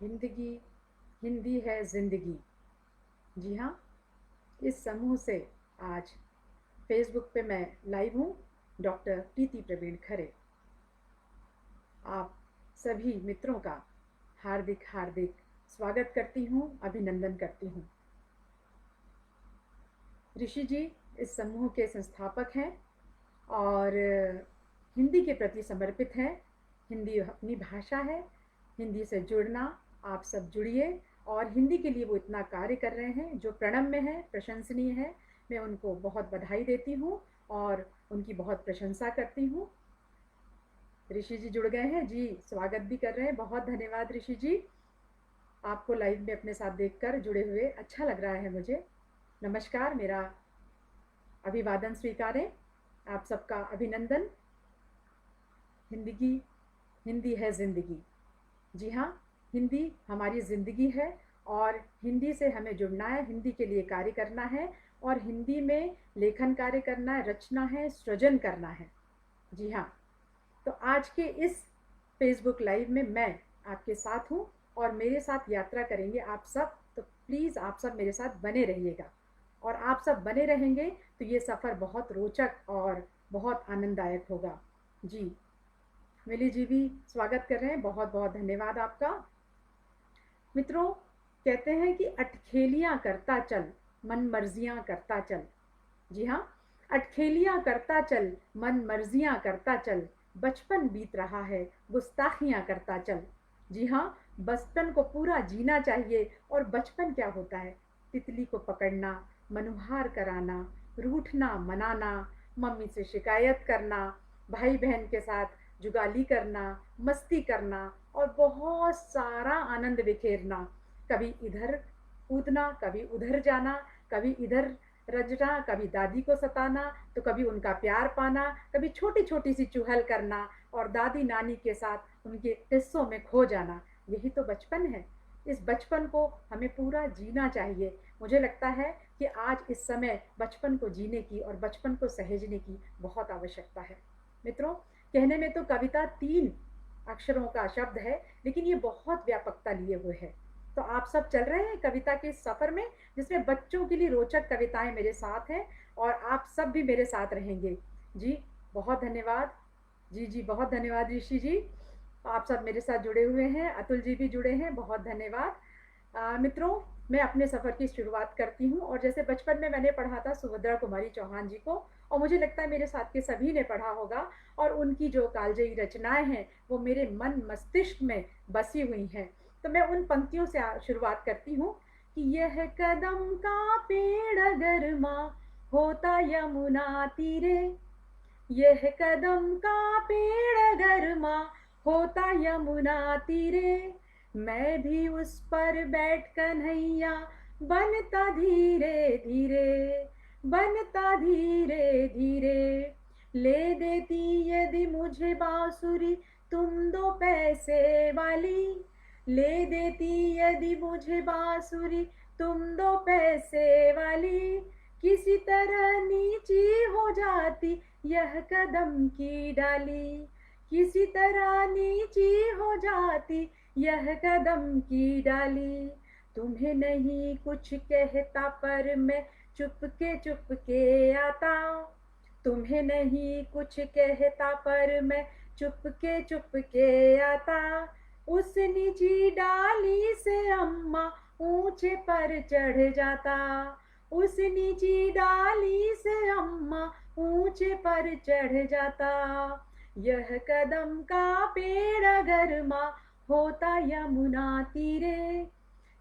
जिंदगी हिंदी है जिंदगी। जी हाँ, इस समूह से आज फेसबुक पे मैं लाइव हूँ, डॉक्टर प्रीति प्रवीण खरे। आप सभी मित्रों का हार्दिक हार्दिक स्वागत करती हूँ, अभिनंदन करती हूँ। ऋषि जी इस समूह के संस्थापक हैं और हिंदी के प्रति समर्पित हैं। हिंदी अपनी भाषा है, हिंदी से जुड़ना, आप सब जुड़िए। और हिंदी के लिए वो इतना कार्य कर रहे हैं जो प्रणम्य है, प्रशंसनीय है। मैं उनको बहुत बधाई देती हूँ और उनकी बहुत प्रशंसा करती हूँ। ऋषि जी जुड़ गए हैं जी, स्वागत भी कर रहे हैं। बहुत धन्यवाद ऋषि जी, आपको लाइव में अपने साथ देखकर जुड़े हुए अच्छा लग रहा है मुझे। नमस्कार, मेरा अभिवादन स्वीकारें। आप सबका अभिनंदन। हिंदगी हिंदी है ज़िंदगी। जी हाँ, हिंदी हमारी ज़िंदगी है और हिंदी से हमें जुड़ना है, हिंदी के लिए कार्य करना है और हिंदी में लेखन कार्य करना है, रचना है, सृजन करना है। जी हाँ, तो आज के इस फेसबुक लाइव में मैं आपके साथ हूँ और मेरे साथ यात्रा करेंगे आप सब। तो प्लीज़ आप सब मेरे साथ बने रहिएगा और आप सब बने रहेंगे तो ये सफ़र बहुत रोचक और बहुत आनंददायक होगा। जी, मिली जी भी स्वागत कर रहे हैं, बहुत बहुत धन्यवाद आपका। मित्रों, कहते हैं कि अटखेलियां करता चल, मन मर्जियां करता चल। जी हाँ, अटखेलियां करता चल, मन मर्जियां करता चल, बचपन बीत रहा है, गुस्ताखियां करता चल। जी हाँ, बचपन को पूरा जीना चाहिए। और बचपन क्या होता है? तितली को पकड़ना, मनुहार कराना, रूठना मनाना, मम्मी से शिकायत करना, भाई बहन के साथ जुगाली करना, मस्ती करना और बहुत सारा आनंद बिखेरना। कभी इधर कूदना, कभी उधर जाना, कभी इधर रजना, कभी दादी को सताना, तो कभी उनका प्यार पाना, कभी छोटी छोटी सी चुहल करना और दादी नानी के साथ उनके किस्सों में खो जाना। यही तो बचपन है। इस बचपन को हमें पूरा जीना चाहिए। मुझे लगता है कि आज इस समय बचपन को जीने की और बचपन को सहेजने की बहुत आवश्यकता है। मित्रों, कहने में तो कविता 3 अक्षरों का शब्द है, लेकिन ये बहुत व्यापकता लिए हुए है। तो आप सब चल रहे हैं कविता के इस सफर में, जिसमें बच्चों के लिए रोचक कविताएं मेरे साथ हैं और आप सब भी मेरे साथ रहेंगे। जी, बहुत धन्यवाद। जी जी, बहुत धन्यवाद ऋषि जी, आप सब मेरे साथ जुड़े हुए हैं। अतुल जी भी जुड़े हैं, बहुत धन्यवाद। मित्रों, मैं अपने सफ़र की शुरुआत करती हूँ और जैसे बचपन में मैंने पढ़ा था सुभद्रा कुमारी चौहान जी को, और मुझे लगता है मेरे साथ के सभी ने पढ़ा होगा, और उनकी जो कालजयी रचनाएं हैं वो मेरे मन मस्तिष्क में बसी हुई हैं। तो मैं उन पंक्तियों से शुरुआत करती हूँ कि यह कदम का पेड़ अगर माँ होता यमुना तीरे, यह कदम का पेड़ अगर माँ होता यमुना तीरे, मैं भी उस पर बैठ कन्हैया बनता धीरे धीरे, बनता धीरे धीरे, ले देती यदि मुझे बांसुरी तुम 2 पैसे वाली, ले देती यदि मुझे बांसुरी तुम 2 पैसे वाली, किसी तरह नीची हो जाती यह कदम की डाली, किसी तरह नीची हो जाती यह कदम की डाली, तुम्हें नहीं कुछ कहता पर मैं चुपके आता, तुम्हें नहीं कुछ कहता पर मैं चुपके आता, उस नीची डाली से अम्मा ऊंचे पर चढ़ जाता, उस नीची डाली से अम्मा ऊंचे पर चढ़ जाता, यह कदम का पेड़ अगर माँ होता यमुना तीरे,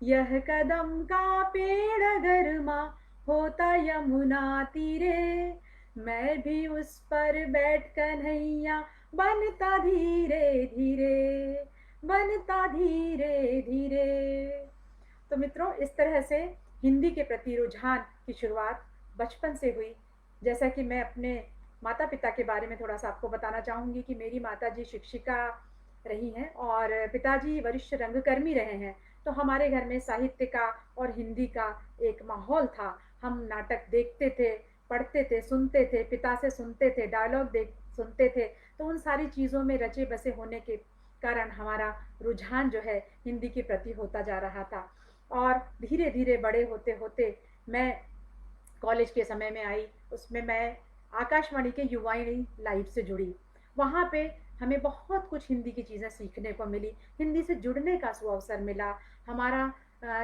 यह कदम का पेड़ अगर माँ होता यमुना तीरे, मैं भी उस पर बैठ कन्हैया बनता धीरे धीरे, बनता धीरे धीरे। तो मित्रों, इस तरह से हिंदी के प्रति रुझान की शुरुआत बचपन से हुई। जैसा कि मैं अपने माता पिता के बारे में थोड़ा सा आपको बताना चाहूँगी कि मेरी माता जी शिक्षिका रही हैं और पिताजी वरिष्ठ रंगकर्मी रहे हैं। तो हमारे घर में साहित्य का और हिंदी का एक माहौल था। हम नाटक देखते थे, पढ़ते थे, सुनते थे, पिता से सुनते थे, डायलॉग देख सुनते थे। तो उन सारी चीज़ों में रचे बसे होने के कारण हमारा रुझान जो है हिंदी के प्रति होता जा रहा था। और धीरे धीरे बड़े होते होते मैं कॉलेज के समय में आई, उसमें मैं आकाशवाणी के युवाणी लाइव से जुड़ी। वहाँ पे हमें बहुत कुछ हिंदी की चीज़ें सीखने को मिली, हिंदी से जुड़ने का सुअवसर मिला। हमारा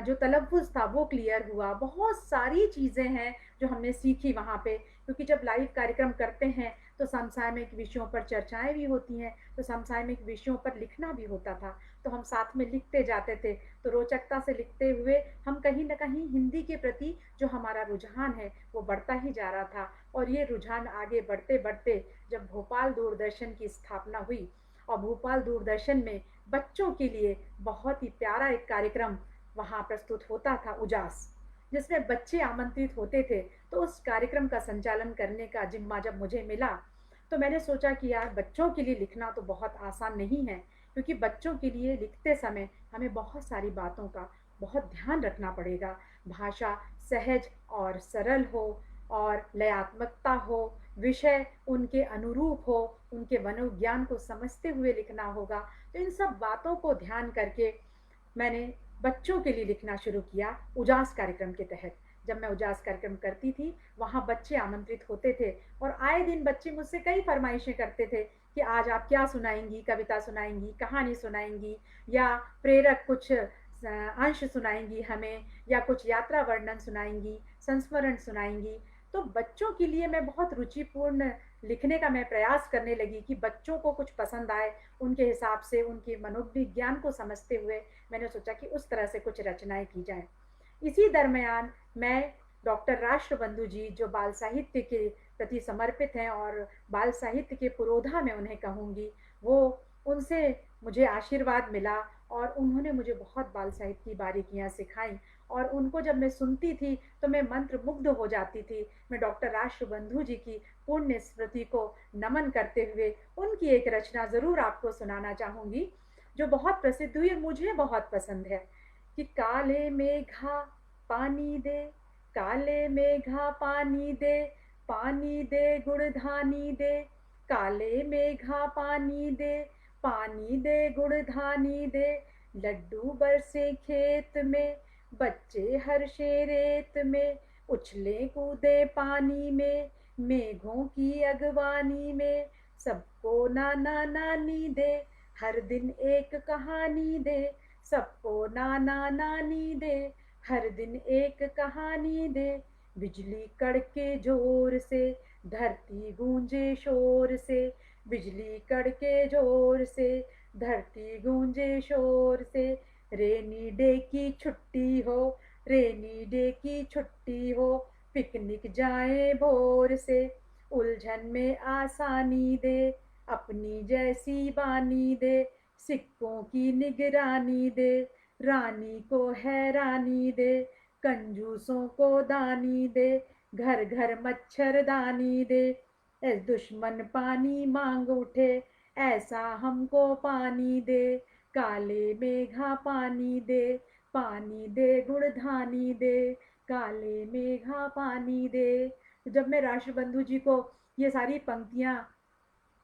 जो तलफ़्फ़ुज़ था वो क्लियर हुआ। बहुत सारी चीज़ें हैं जो हमने सीखी वहाँ पे, क्योंकि जब लाइव कार्यक्रम करते हैं तो समसामयिक विषयों पर चर्चाएँ भी होती हैं, तो समसामयिक विषयों पर लिखना भी होता था। तो हम साथ में लिखते जाते थे, तो रोचकता से लिखते हुए हम कहीं न कहीं हिंदी के प्रति जो हमारा रुझान है वो बढ़ता ही जा रहा था। और ये रुझान आगे बढ़ते-बढ़ते जब भोपाल दूरदर्शन की स्थापना हुई और भोपाल दूरदर्शन में बच्चों के लिए बहुत ही प्यारा एक कार्यक्रम वहाँ प्रस्तुत होता था, उजास, जिसमें बच्चे आमंत्रित होते थे। तो उस कार्यक्रम का संचालन करने का ज़िम्मा जब मुझे मिला, तो मैंने सोचा कि यार बच्चों के लिए लिखना तो बहुत आसान नहीं है, क्योंकि बच्चों के लिए लिखते समय हमें बहुत सारी बातों का बहुत ध्यान रखना पड़ेगा। भाषा सहज और सरल हो और लयात्मकता हो, विषय उनके अनुरूप हो, उनके मनोज्ञान को समझते हुए लिखना होगा। तो इन सब बातों को ध्यान करके मैंने बच्चों के लिए लिखना शुरू किया उजास कार्यक्रम के तहत। जब मैं उजास कार्यक्रम करती थी, वहाँ बच्चे आमंत्रित होते थे और आए दिन बच्चे मुझसे कई फ़रमाइशें करते थे कि आज आप क्या सुनाएँगी, कविता सुनाएँगी, कहानी सुनाएँगी या प्रेरक कुछ अंश सुनाएँगी हमें, या कुछ यात्रा वर्णन सुनाएँगी, संस्मरण सुनाएँगी। तो बच्चों के लिए मैं बहुत रुचिपूर्ण लिखने का मैं प्रयास करने लगी कि बच्चों को कुछ पसंद आए, उनके हिसाब से उनके मनोविज्ञान को समझते हुए मैंने सोचा कि उस तरह से कुछ रचनाएँ की जाएँ। इसी दरमियान मैं डॉक्टर राष्ट्रबंधु जी, जो बाल साहित्य के प्रति समर्पित हैं और बाल साहित्य के पुरोधा मैं उन्हें कहूँगी, वो उनसे मुझे आशीर्वाद मिला और उन्होंने मुझे बहुत बाल साहित्य की बारीकियाँ सिखाईं। और उनको जब मैं सुनती थी तो मैं मंत्रमुग्ध हो जाती थी। मैं डॉक्टर राष्ट्रबंधु जी की पुण्य स्मृति को नमन करते हुए उनकी एक रचना ज़रूर आपको सुनाना चाहूँगी, जो बहुत प्रसिद्ध हुई और मुझे बहुत पसंद है। कि काले मेघा पानी दे, काले मेघा पानी दे गुड़धानी दे, काले मेघा पानी दे गुड़धानी दे, लड्डू बरसे खेत में, बच्चे हर्षे रेत में, उछले कूदे पानी में, मेघों की अगवानी में, सबको नाना नानी दे, हर दिन एक कहानी दे, सबको नाना नानी दे, हर दिन एक कहानी दे, बिजली कड़के जोर से, धरती गूंजे शोर से, बिजली कड़के जोर से, धरती गूंजे शोर से, रेनी डे की छुट्टी हो, रेनी डे की छुट्टी हो, पिकनिक जाए भोर से, उलझन में आसानी दे, अपनी जैसी बानी दे, सिक्कों की निगरानी दे, रानी को हैरानी दे, कंजूसों को दानी दे, घर घर मच्छरदानी दे, ए दुश्मन पानी मांग उठे, ऐसा हमको पानी दे, काले मेघा पानी दे गुड़धानी दे, काले मेघा पानी दे। तो जब मैं राष्ट्रबंधु जी को ये सारी पंक्तियाँ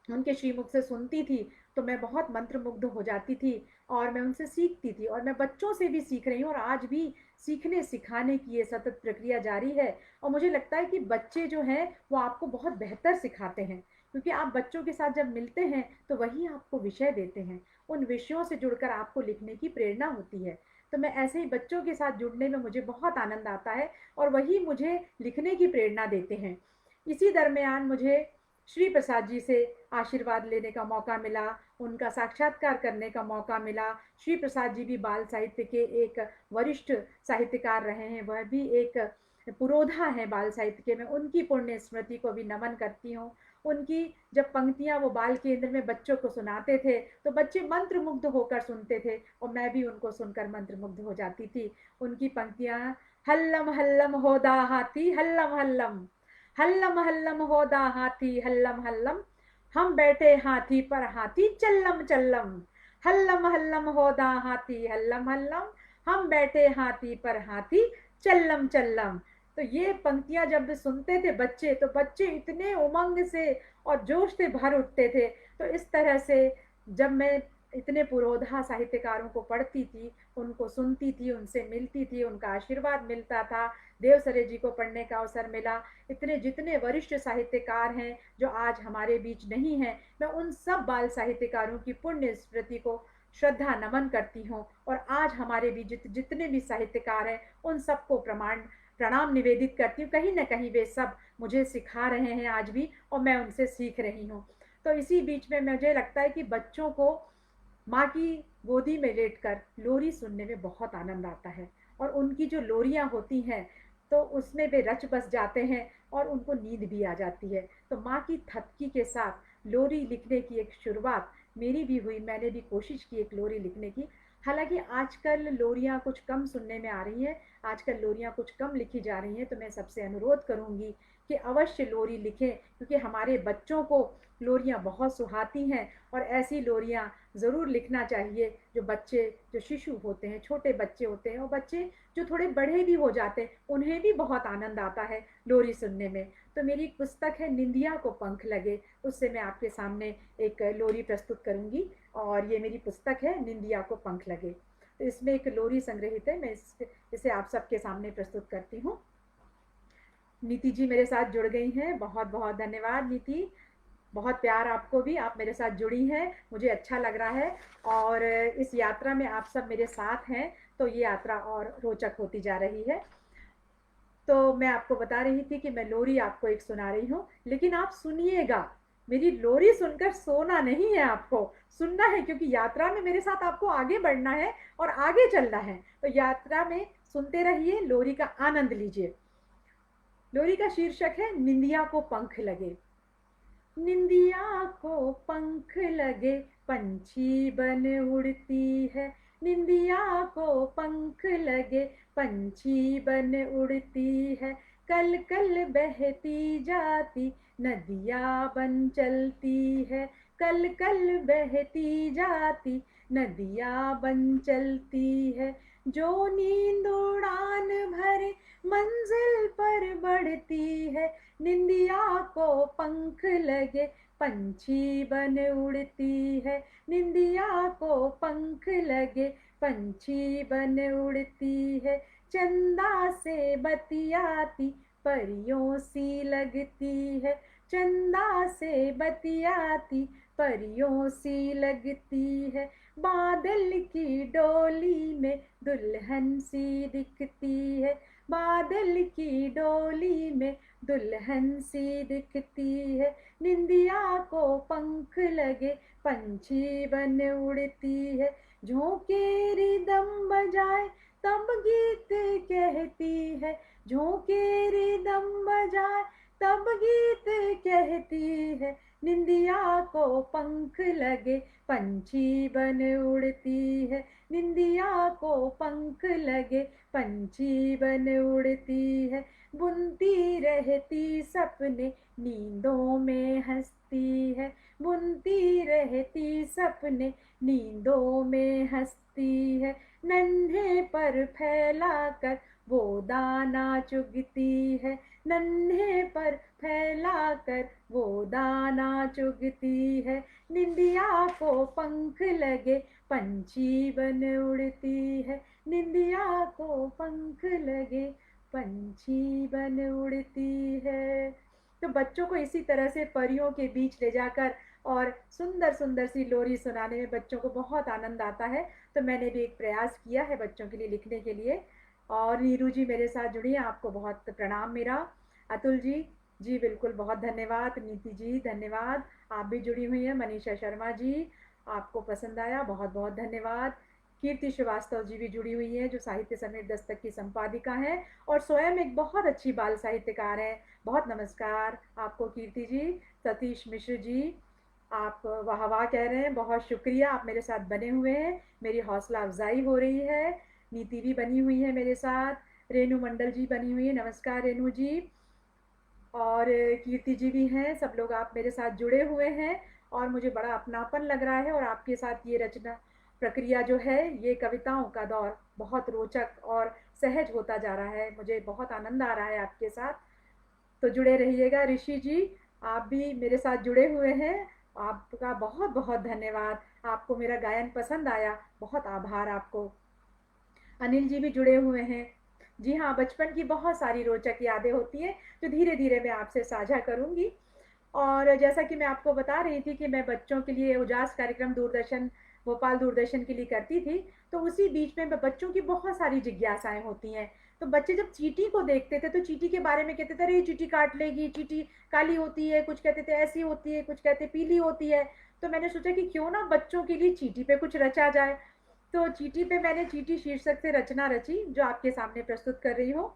उनके श्रीमुख से सुनती थी तो मैं बहुत मंत्रमुग्ध हो जाती थी और मैं उनसे सीखती थी और मैं बच्चों से भी सीख रही हूँ और आज भी सीखने सिखाने की ये सतत प्रक्रिया जारी है। और मुझे लगता है कि बच्चे जो हैं वो आपको बहुत बेहतर सिखाते हैं, क्योंकि आप बच्चों के साथ जब मिलते हैं तो वही आपको विषय देते हैं, उन विषयों से जुड़कर आपको लिखने की प्रेरणा होती है। तो मैं ऐसे ही बच्चों के साथ जुड़ने में मुझे बहुत आनंद आता है और वही मुझे लिखने की प्रेरणा देते हैं। इसी दरमियान मुझे श्री प्रसाद जी से आशीर्वाद लेने का मौका मिला, उनका साक्षात्कार करने का मौका मिला। श्री प्रसाद जी भी बाल साहित्य के एक वरिष्ठ साहित्यकार रहे हैं, वह भी एक पुरोधा हैं बाल साहित्य के। मैं उनकी पुण्य स्मृति को भी नमन करती हूँ। उनकी जब पंक्तियाँ वो बाल केंद्र में बच्चों को सुनाते थे तो बच्चे मंत्रमुग्ध होकर सुनते थे और मैं भी उनको सुनकर मंत्रमुग्ध हो जाती थी। उनकी पंक्तियाँ, हल्लम हल्लम होदा हाथी हल्लम हल्लम, हल्लम हल्लम होदा हाथी हल्लम हल्लम, हम बैठे हाथी पर हाथी चल्लम चल्लम, हल्लम हल्लम होदा हाथी हल्लम हल्लम, हम बैठे हाथी पर हाथी चल्लम चल्लम। तो ये पंक्तियां जब सुनते थे बच्चे तो बच्चे इतने उमंग से और जोश से भर उठते थे। तो इस तरह से जब मैं इतने पुरोधा साहित्यकारों को पढ़ती थी, उनको सुनती थी, उनसे मिलती थी, उनका आशीर्वाद मिलता था। देवसरे जी को पढ़ने का अवसर मिला। इतने जितने वरिष्ठ साहित्यकार हैं जो आज हमारे बीच नहीं हैं, मैं उन सब बाल साहित्यकारों की पुण्य स्मृति को श्रद्धा नमन करती हूँ। और आज हमारे बीच जितने भी साहित्यकार हैं, उन सबको प्रणाम निवेदित करती हूँ। कहीं ना कहीं वे सब मुझे सिखा रहे हैं आज भी, और मैं उनसे सीख रही हूँ। तो इसी बीच में मुझे लगता है कि बच्चों को माँ की गोदी में लेटकर लोरी सुनने में बहुत आनंद आता है। और उनकी जो लोरियाँ होती हैं, तो उसमें वे रच बस जाते हैं और उनको नींद भी आ जाती है। तो माँ की थपकी के साथ लोरी लिखने की एक शुरुआत मेरी भी हुई। मैंने भी कोशिश की एक लोरी लिखने की। हालांकि आजकल लोरियाँ कुछ कम सुनने में आ रही हैं, आजकल लोरियाँ कुछ कम लिखी जा रही हैं। तो मैं सबसे अनुरोध करूँगी कि अवश्य लोरी लिखें, क्योंकि हमारे बच्चों को लोरियाँ बहुत सुहाती हैं। और ऐसी लोरियाँ ज़रूर लिखना चाहिए जो बच्चे, जो शिशु होते हैं, छोटे बच्चे होते हैं, और बच्चे जो थोड़े बड़े भी हो जाते हैं, उन्हें भी बहुत आनंद आता है लोरी सुनने में। तो मेरी एक पुस्तक है निंदिया को पंख लगे, उससे मैं आपके सामने एक लोरी प्रस्तुत करूंगी। और ये मेरी पुस्तक है निंदिया को पंख लगे। तो इसमें एक लोरी संग्रहित है, मैं इसे आप सबके सामने प्रस्तुत करती हूँ। नीति जी मेरे साथ जुड़ गई हैं, बहुत बहुत धन्यवाद नीति। बहुत प्यार आपको भी, आप मेरे साथ जुड़ी हैं, मुझे अच्छा लग रहा है। और इस यात्रा में आप सब मेरे साथ हैं, तो ये यात्रा और रोचक होती जा रही है। तो मैं आपको बता रही थी कि मैं लोरी आपको एक सुना रही हूँ, लेकिन आप सुनिएगा। मेरी लोरी सुनकर सोना नहीं है, आपको सुनना है, क्योंकि यात्रा में मेरे साथ आपको आगे बढ़ना है और आगे चलना है। तो यात्रा में सुनते रहिए, लोरी का आनंद लीजिए। लोरी का शीर्षक है निंदिया को पंख लगे। निंदिया को पंख लगे, पंछी बन उड़ती है। निंदिया को पंख लगे, पंछी बन उड़ती है। कल कल बहती जाती नदिया बन चलती है। कल कल बहती जाती नदिया बन चलती है। जो नींद उड़ान भरे मंजिल पर बढ़ती है। निंदिया को पंख लगे, पंछी बन उड़ती है। निंदिया को पंख लगे, पंछी बन उड़ती है। चंदा से बतियाती परियों सी लगती है। चंदा से बतियाती परियों सी लगती है। बादल की डोली में दुल्हन सी दिखती है। बादल की डोली में दुल्हन सी दिखती है। निंदिया को पंख लगे, पंछी बन उड़ती है। झोंके रिदम बजाए तब गीत कहती है। झोंके रिदम बजाए तब गीत कहती है। निंदिया को पंख लगे, पंछी बन उड़ती है। निंदिया को पंख लगे, पंछी बन उड़ती है। बुनती रहती सपने, नींदों में हंसती है। बुनती रहती सपने, नींदों में हंसती है। नन्हे पर फैला कर वो दाना चुगती है। नन्हे पर फैला कर वो दाना चुगती है। निंदिया को पंख लगे, पंछी बन उड़ती है। निंदिया को पंख लगे, पंछी बन उड़ती है। तो बच्चों को इसी तरह से परियों के बीच ले जाकर और सुंदर सुंदर सी लोरी सुनाने में बच्चों को बहुत आनंद आता है। तो मैंने भी एक प्रयास किया है बच्चों के लिए लिखने के लिए। और नीरू जी मेरे साथ जुड़ी हैं, आपको बहुत प्रणाम मेरा। अतुल जी, जी बिल्कुल बहुत धन्यवाद। नीति जी धन्यवाद, आप भी जुड़ी हुई हैं। मनीषा शर्मा जी, आपको पसंद आया, बहुत बहुत धन्यवाद। कीर्ति श्रीवास्तव जी भी जुड़ी हुई हैं, जो साहित्य समेत दस्तक की संपादिका हैं और स्वयं एक बहुत अच्छी बाल साहित्यकार हैं। बहुत नमस्कार आपको कीर्ति जी। सतीश मिश्र जी, आप वाह वाह कह रहे हैं, बहुत शुक्रिया, आप मेरे साथ बने हुए हैं, मेरी हौसला अफजाई हो रही है। नीति भी बनी हुई है मेरे साथ। रेणु मंडल जी बनी हुई है, नमस्कार रेणु जी। और कीर्ति जी भी हैं, सब लोग आप मेरे साथ जुड़े हुए हैं। और मुझे बड़ा अपनापन लग रहा है। और आपके साथ ये रचना प्रक्रिया जो है, ये कविताओं का दौर बहुत रोचक और सहज होता जा रहा है। मुझे बहुत आनंद आ रहा है आपके साथ। तो जुड़े रहिएगा। ऋषि जी, आप भी मेरे साथ जुड़े हुए हैं, आपका बहुत बहुत धन्यवाद। आपको मेरा गायन पसंद आया, बहुत आभार आपको। अनिल जी भी जुड़े हुए हैं। जी हाँ, बचपन की बहुत सारी रोचक यादें होती हैं जो धीरे धीरे मैं आपसे साझा करूंगी। और जैसा कि मैं आपको बता रही थी कि मैं बच्चों के लिए उजास कार्यक्रम दूरदर्शन, भोपाल दूरदर्शन के लिए करती थी, तो उसी बीच में बच्चों की बहुत सारी जिज्ञासाएं होती हैं। तो बच्चे जब चींटी को देखते थे तो चींटी के बारे में कहते थे, अरे ये चींटी काट लेगी, चींटी काली होती है, कुछ कहते थे ऐसी होती है, कुछ कहते पीली होती है। तो मैंने सोचा कि क्यों ना बच्चों के लिए चींटी पे कुछ रचा जाए। तो चींटी पे मैंने चींटी शीर्षक से रचना रची जो आपके सामने प्रस्तुत कर रही हूँ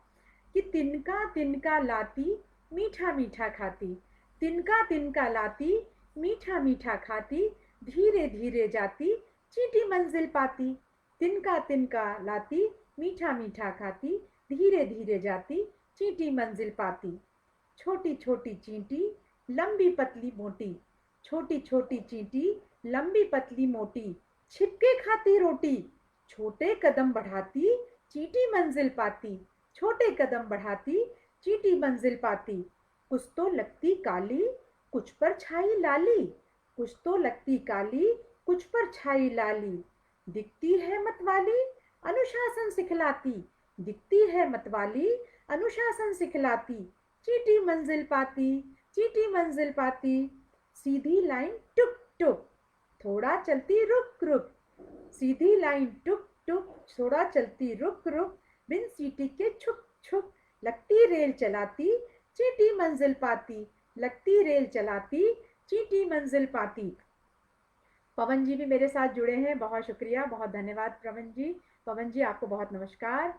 कि तिनका तिनका लाती, मीठा मीठा खाती, तिनका तिनका लाती, मीठा मीठा खाती, धीरे धीरे जाती, चींटी मंजिल पाती। तिनका तिनका लाती, मीठा मीठा खाती, धीरे धीरे जाती, चींटी मंजिल पाती। छोटी छोटी चींटी, लंबी पतली मोटी, छोटी छोटी चींटी, लंबी पतली मोटी, छिपके खाती रोटी, छोटे कदम बढ़ाती, चींटी मंजिल पाती, छोटे कदम बढ़ाती, चींटी मंजिल पाती। कुछ तो लगती काली, कुछ पर छाई लाली, कुछ तो लगती काली, कुछ पर छाई लाली, दिखती है मतवाली, अनुशासन सिखलाती, दिखती है मतवाली, अनुशासन सिखलाती, चींटी मंजिल पाती, चींटी मंजिल पाती। सीधी लाइन टुक टुक, थोड़ा चलती रुक रुक, सीधी लाइन टुक टुक, थोड़ा चलती रुक रुक, बिन सीटी के छुक छुक, लगती रेल चलाती, चींटी मंजिल पाती, लगती रेल चलाती, चींटी मंजिल पाती। पवन जी भी मेरे साथ जुड़े हैं, बहुत शुक्रिया, बहुत धन्यवाद पवन जी। पवन जी आपको बहुत नमस्कार।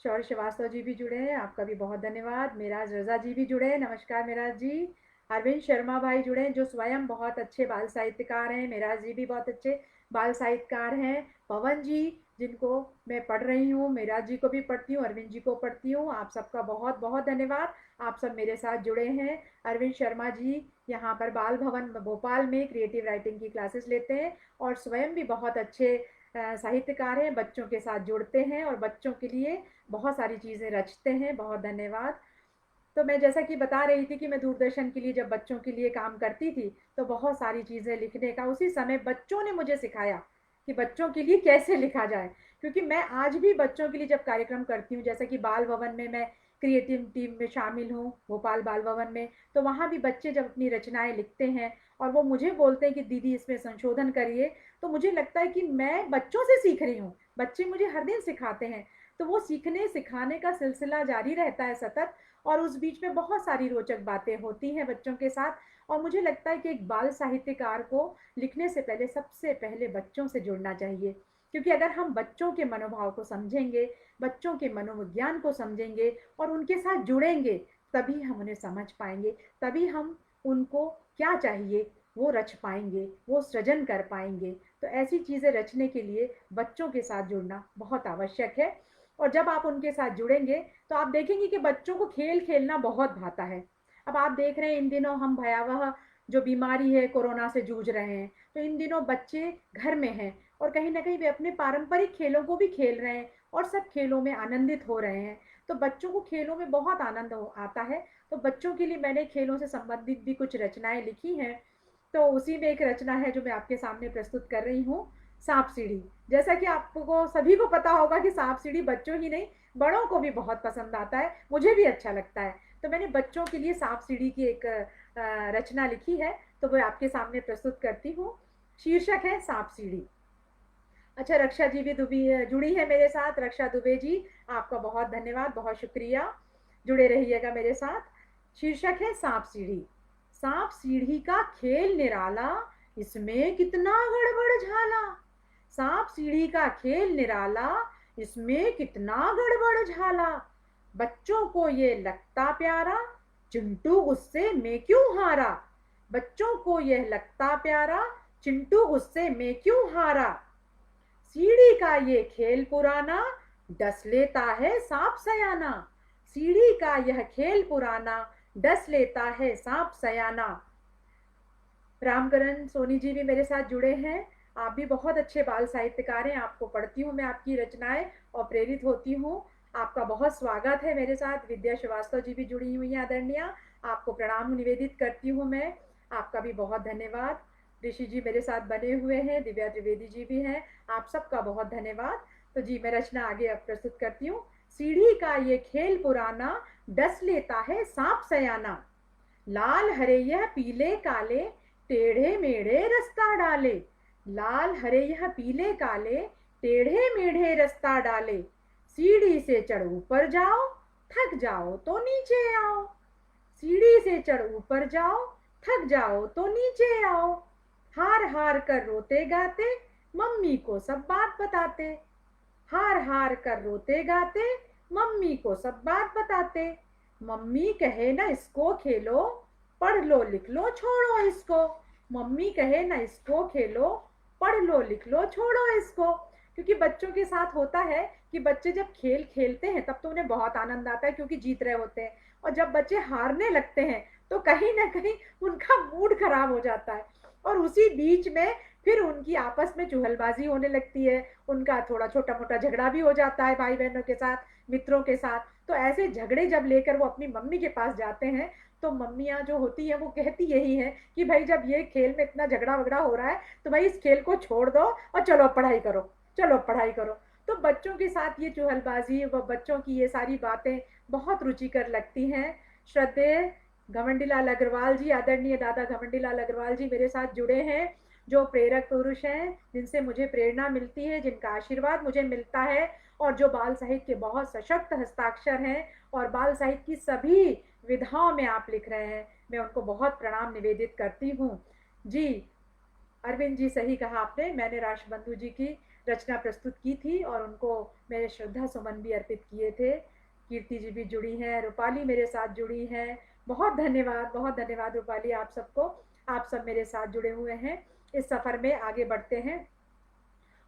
शौर्य श्रीवास्तव जी भी जुड़े हैं, आपका भी बहुत धन्यवाद। मेराज रजा जी भी जुड़े हैं, नमस्कार मेराज जी। अरविंद शर्मा भाई जुड़े हैं जो स्वयं बहुत अच्छे बाल साहित्यकार हैं, मेराज जी भी बहुत अच्छे बाल साहित्यकार हैं। पवन जी जिनको मैं पढ़ रही हूँ, मेराज जी को भी पढ़ती हूँ, अरविंद जी को पढ़ती हूँ, आप सबका बहुत बहुत धन्यवाद। आप सब मेरे साथ जुड़े हैं। अरविंद शर्मा जी यहाँ पर बाल भवन भोपाल में क्रिएटिव राइटिंग की क्लासेस लेते हैं और स्वयं भी बहुत अच्छे साहित्यकार हैं, बच्चों के साथ जुड़ते हैं और बच्चों के लिए बहुत सारी चीज़ें रचते हैं। बहुत धन्यवाद। तो मैं जैसा कि बता रही थी कि मैं दूरदर्शन के लिए जब बच्चों के लिए काम करती थी तो बहुत सारी चीज़ें लिखने का उसी समय बच्चों ने मुझे सिखाया कि बच्चों के लिए कैसे लिखा जाए। क्योंकि मैं आज भी बच्चों के लिए जब कार्यक्रम करती हूँ, जैसा कि बाल भवन में मैं क्रिएटिव टीम में शामिल हूँ, भोपाल बाल भवन में, तो वहाँ भी बच्चे जब अपनी रचनाएं लिखते हैं और वो मुझे बोलते हैं कि दीदी इसमें संशोधन करिए, तो मुझे लगता है कि मैं बच्चों से सीख रही हूँ, बच्चे मुझे हर दिन सिखाते हैं। तो वो सीखने सिखाने का सिलसिला जारी रहता है सतत, और उस बीच में बहुत सारी रोचक बातें होती हैं बच्चों के साथ। और मुझे लगता है कि एक बाल साहित्यकार को लिखने से पहले सबसे पहले बच्चों से जुड़ना चाहिए, क्योंकि अगर हम बच्चों के मनोभाव को समझेंगे, बच्चों के मनोविज्ञान को समझेंगे और उनके साथ जुड़ेंगे, तभी हम उन्हें समझ पाएंगे, तभी हम उनको क्या चाहिए वो रच पाएंगे, वो सृजन कर पाएंगे। तो ऐसी चीज़ें रचने के लिए बच्चों के साथ जुड़ना बहुत आवश्यक है। और जब आप उनके साथ जुड़ेंगे तो आप देखेंगे कि बच्चों को खेल खेलना बहुत भाता है। अब आप देख रहे हैं इन दिनों हम भयावह जो बीमारी है कोरोना से जूझ रहे हैं, तो इन दिनों बच्चे घर में हैं और कहीं ना कहीं वे अपने पारंपरिक खेलों को भी खेल रहे हैं और सब खेलों में आनंदित हो रहे हैं। तो बच्चों को खेलों में बहुत आनंद आता है। तो बच्चों के लिए मैंने खेलों से संबंधित भी कुछ रचनाएं लिखी हैं। तो उसी में एक रचना है जो मैं आपके सामने प्रस्तुत कर रही हूँ, सांप सीढ़ी। जैसा कि आपको सभी को पता होगा कि सांप सीढ़ी बच्चों ही नहीं बड़ों को भी बहुत पसंद आता है, मुझे भी अच्छा लगता है। तो मैंने बच्चों के लिए सांप सीढ़ी की एक रचना लिखी है, तो वो आपके सामने प्रस्तुत करती हूँ। शीर्षक है सांप सीढ़ी। अच्छा, रक्षा जी भी जुड़ी है मेरे साथ। रक्षा दुबे जी आपका बहुत धन्यवाद, बहुत शुक्रिया, जुड़े रहिएगा मेरे साथ। शीर्षक है सांप सीढ़ी। सांप सीढ़ी का खेल निराला, इसमें कितना गड़बड़ झाला। सांप सीढ़ी का खेल निराला, इसमें कितना गड़बड़ झाला। बच्चों को ये लगता प्यारा, चिंटू गुस्से में क्यों हारा। बच्चों को यह लगता प्यारा, चिंटू गुस्से में क्यों हारा। सीढ़ी का ये खेल पुराना, डस लेता है सांप सयाना। सीढ़ी का यह खेल पुराना, डस लेता है सांप सयाना। रामकरण सोनी जी भी मेरे साथ जुड़े हैं। आप भी बहुत अच्छे बाल साहित्यकार हैं, आपको पढ़ती हूँ मैं आपकी रचनाएं और प्रेरित होती हूँ। आपका बहुत स्वागत है मेरे साथ। विद्या श्रीवास्तव जी भी जुड़ी हुई हैं आदरणीय, आपको प्रणाम निवेदित करती हूँ मैं। आपका भी बहुत धन्यवाद। ऋषि जी मेरे साथ बने हुए हैं, दिव्या त्रिवेदी जी भी हैं, आप सबका बहुत धन्यवाद। तो जी मैं रचना आगे अब प्रस्तुत करती हूँ। सीढ़ी का ये खेल पुराना, डस लेता है सांप सयाना। लाल हरे यह पीले काले, टेढ़े मेढ़े रास्ता डाले। लाल हरे यह पीले काले, टेढ़े मेढ़े रास्ता डाले। सीढ़ी से चढ़ ऊपर जाओ, थक जाओ तो नीचे आओ। सीढ़ी से चढ़ ऊपर जाओ, थक जाओ तो नीचे आओ। हार हार कर रोते गाते, मम्मी को सब बात बताते। हार हार कर रोते गाते, मम्मी को सब बात बताते। मम्मी कहे ना इसको खेलो, पढ़ लो लिख लो छोड़ो इसको। मम्मी कहे ना इसको खेलो, पढ़ लो लिख लो छोड़ो इसको। क्योंकि बच्चों के साथ होता है कि बच्चे जब खेल खेलते हैं तब तो उन्हें बहुत आनंद आता है क्योंकि जीत रहे होते हैं, और जब बच्चे हारने लगते हैं तो कहीं ना कहीं उनका मूड खराब हो जाता है, और उसी बीच में फिर उनकी आपस में चुहलबाजी होने लगती है। उनका थोड़ा छोटा मोटा झगड़ा भी हो जाता है भाई बहनों के साथ, मित्रों के साथ। तो ऐसे झगड़े जब लेकर वो अपनी मम्मी के पास जाते हैं तो मम्मियाँ जो होती है वो कहती यही है कि भाई जब ये खेल में इतना झगड़ा वगड़ा हो रहा है तो भाई इस खेल को छोड़ दो और चलो पढ़ाई करो, चलो पढ़ाई करो। तो बच्चों के साथ ये चुहलबाजी व बच्चों की ये सारी बातें बहुत रुचिकर लगती हैं। श्रद्धेय घमंडीलाल अग्रवाल जी, आदरणीय दादा घमंडीलाल अग्रवाल जी मेरे साथ जुड़े हैं, जो प्रेरक पुरुष हैं, जिनसे मुझे प्रेरणा मिलती है, जिनका आशीर्वाद मुझे मिलता है, और जो बाल साहित्य के बहुत सशक्त हस्ताक्षर हैं और बाल साहित्य की सभी विधाओं में आप लिख रहे हैं। मैं उनको बहुत प्रणाम निवेदित करती हूँ। जी अरविंद जी, सही कहा आपने, मैंने राष्ट्रबंधु जी की रचना प्रस्तुत की थी और उनको मेरे श्रद्धा सुमन भी अर्पित किए थे। कीर्ति जी भी जुड़ी हैं, रूपाली मेरे साथ जुड़ी हैं। बहुत धन्यवाद रूपाली आप सबको, आप सब मेरे साथ जुड़े हुए हैं। इस सफ़र में आगे बढ़ते हैं।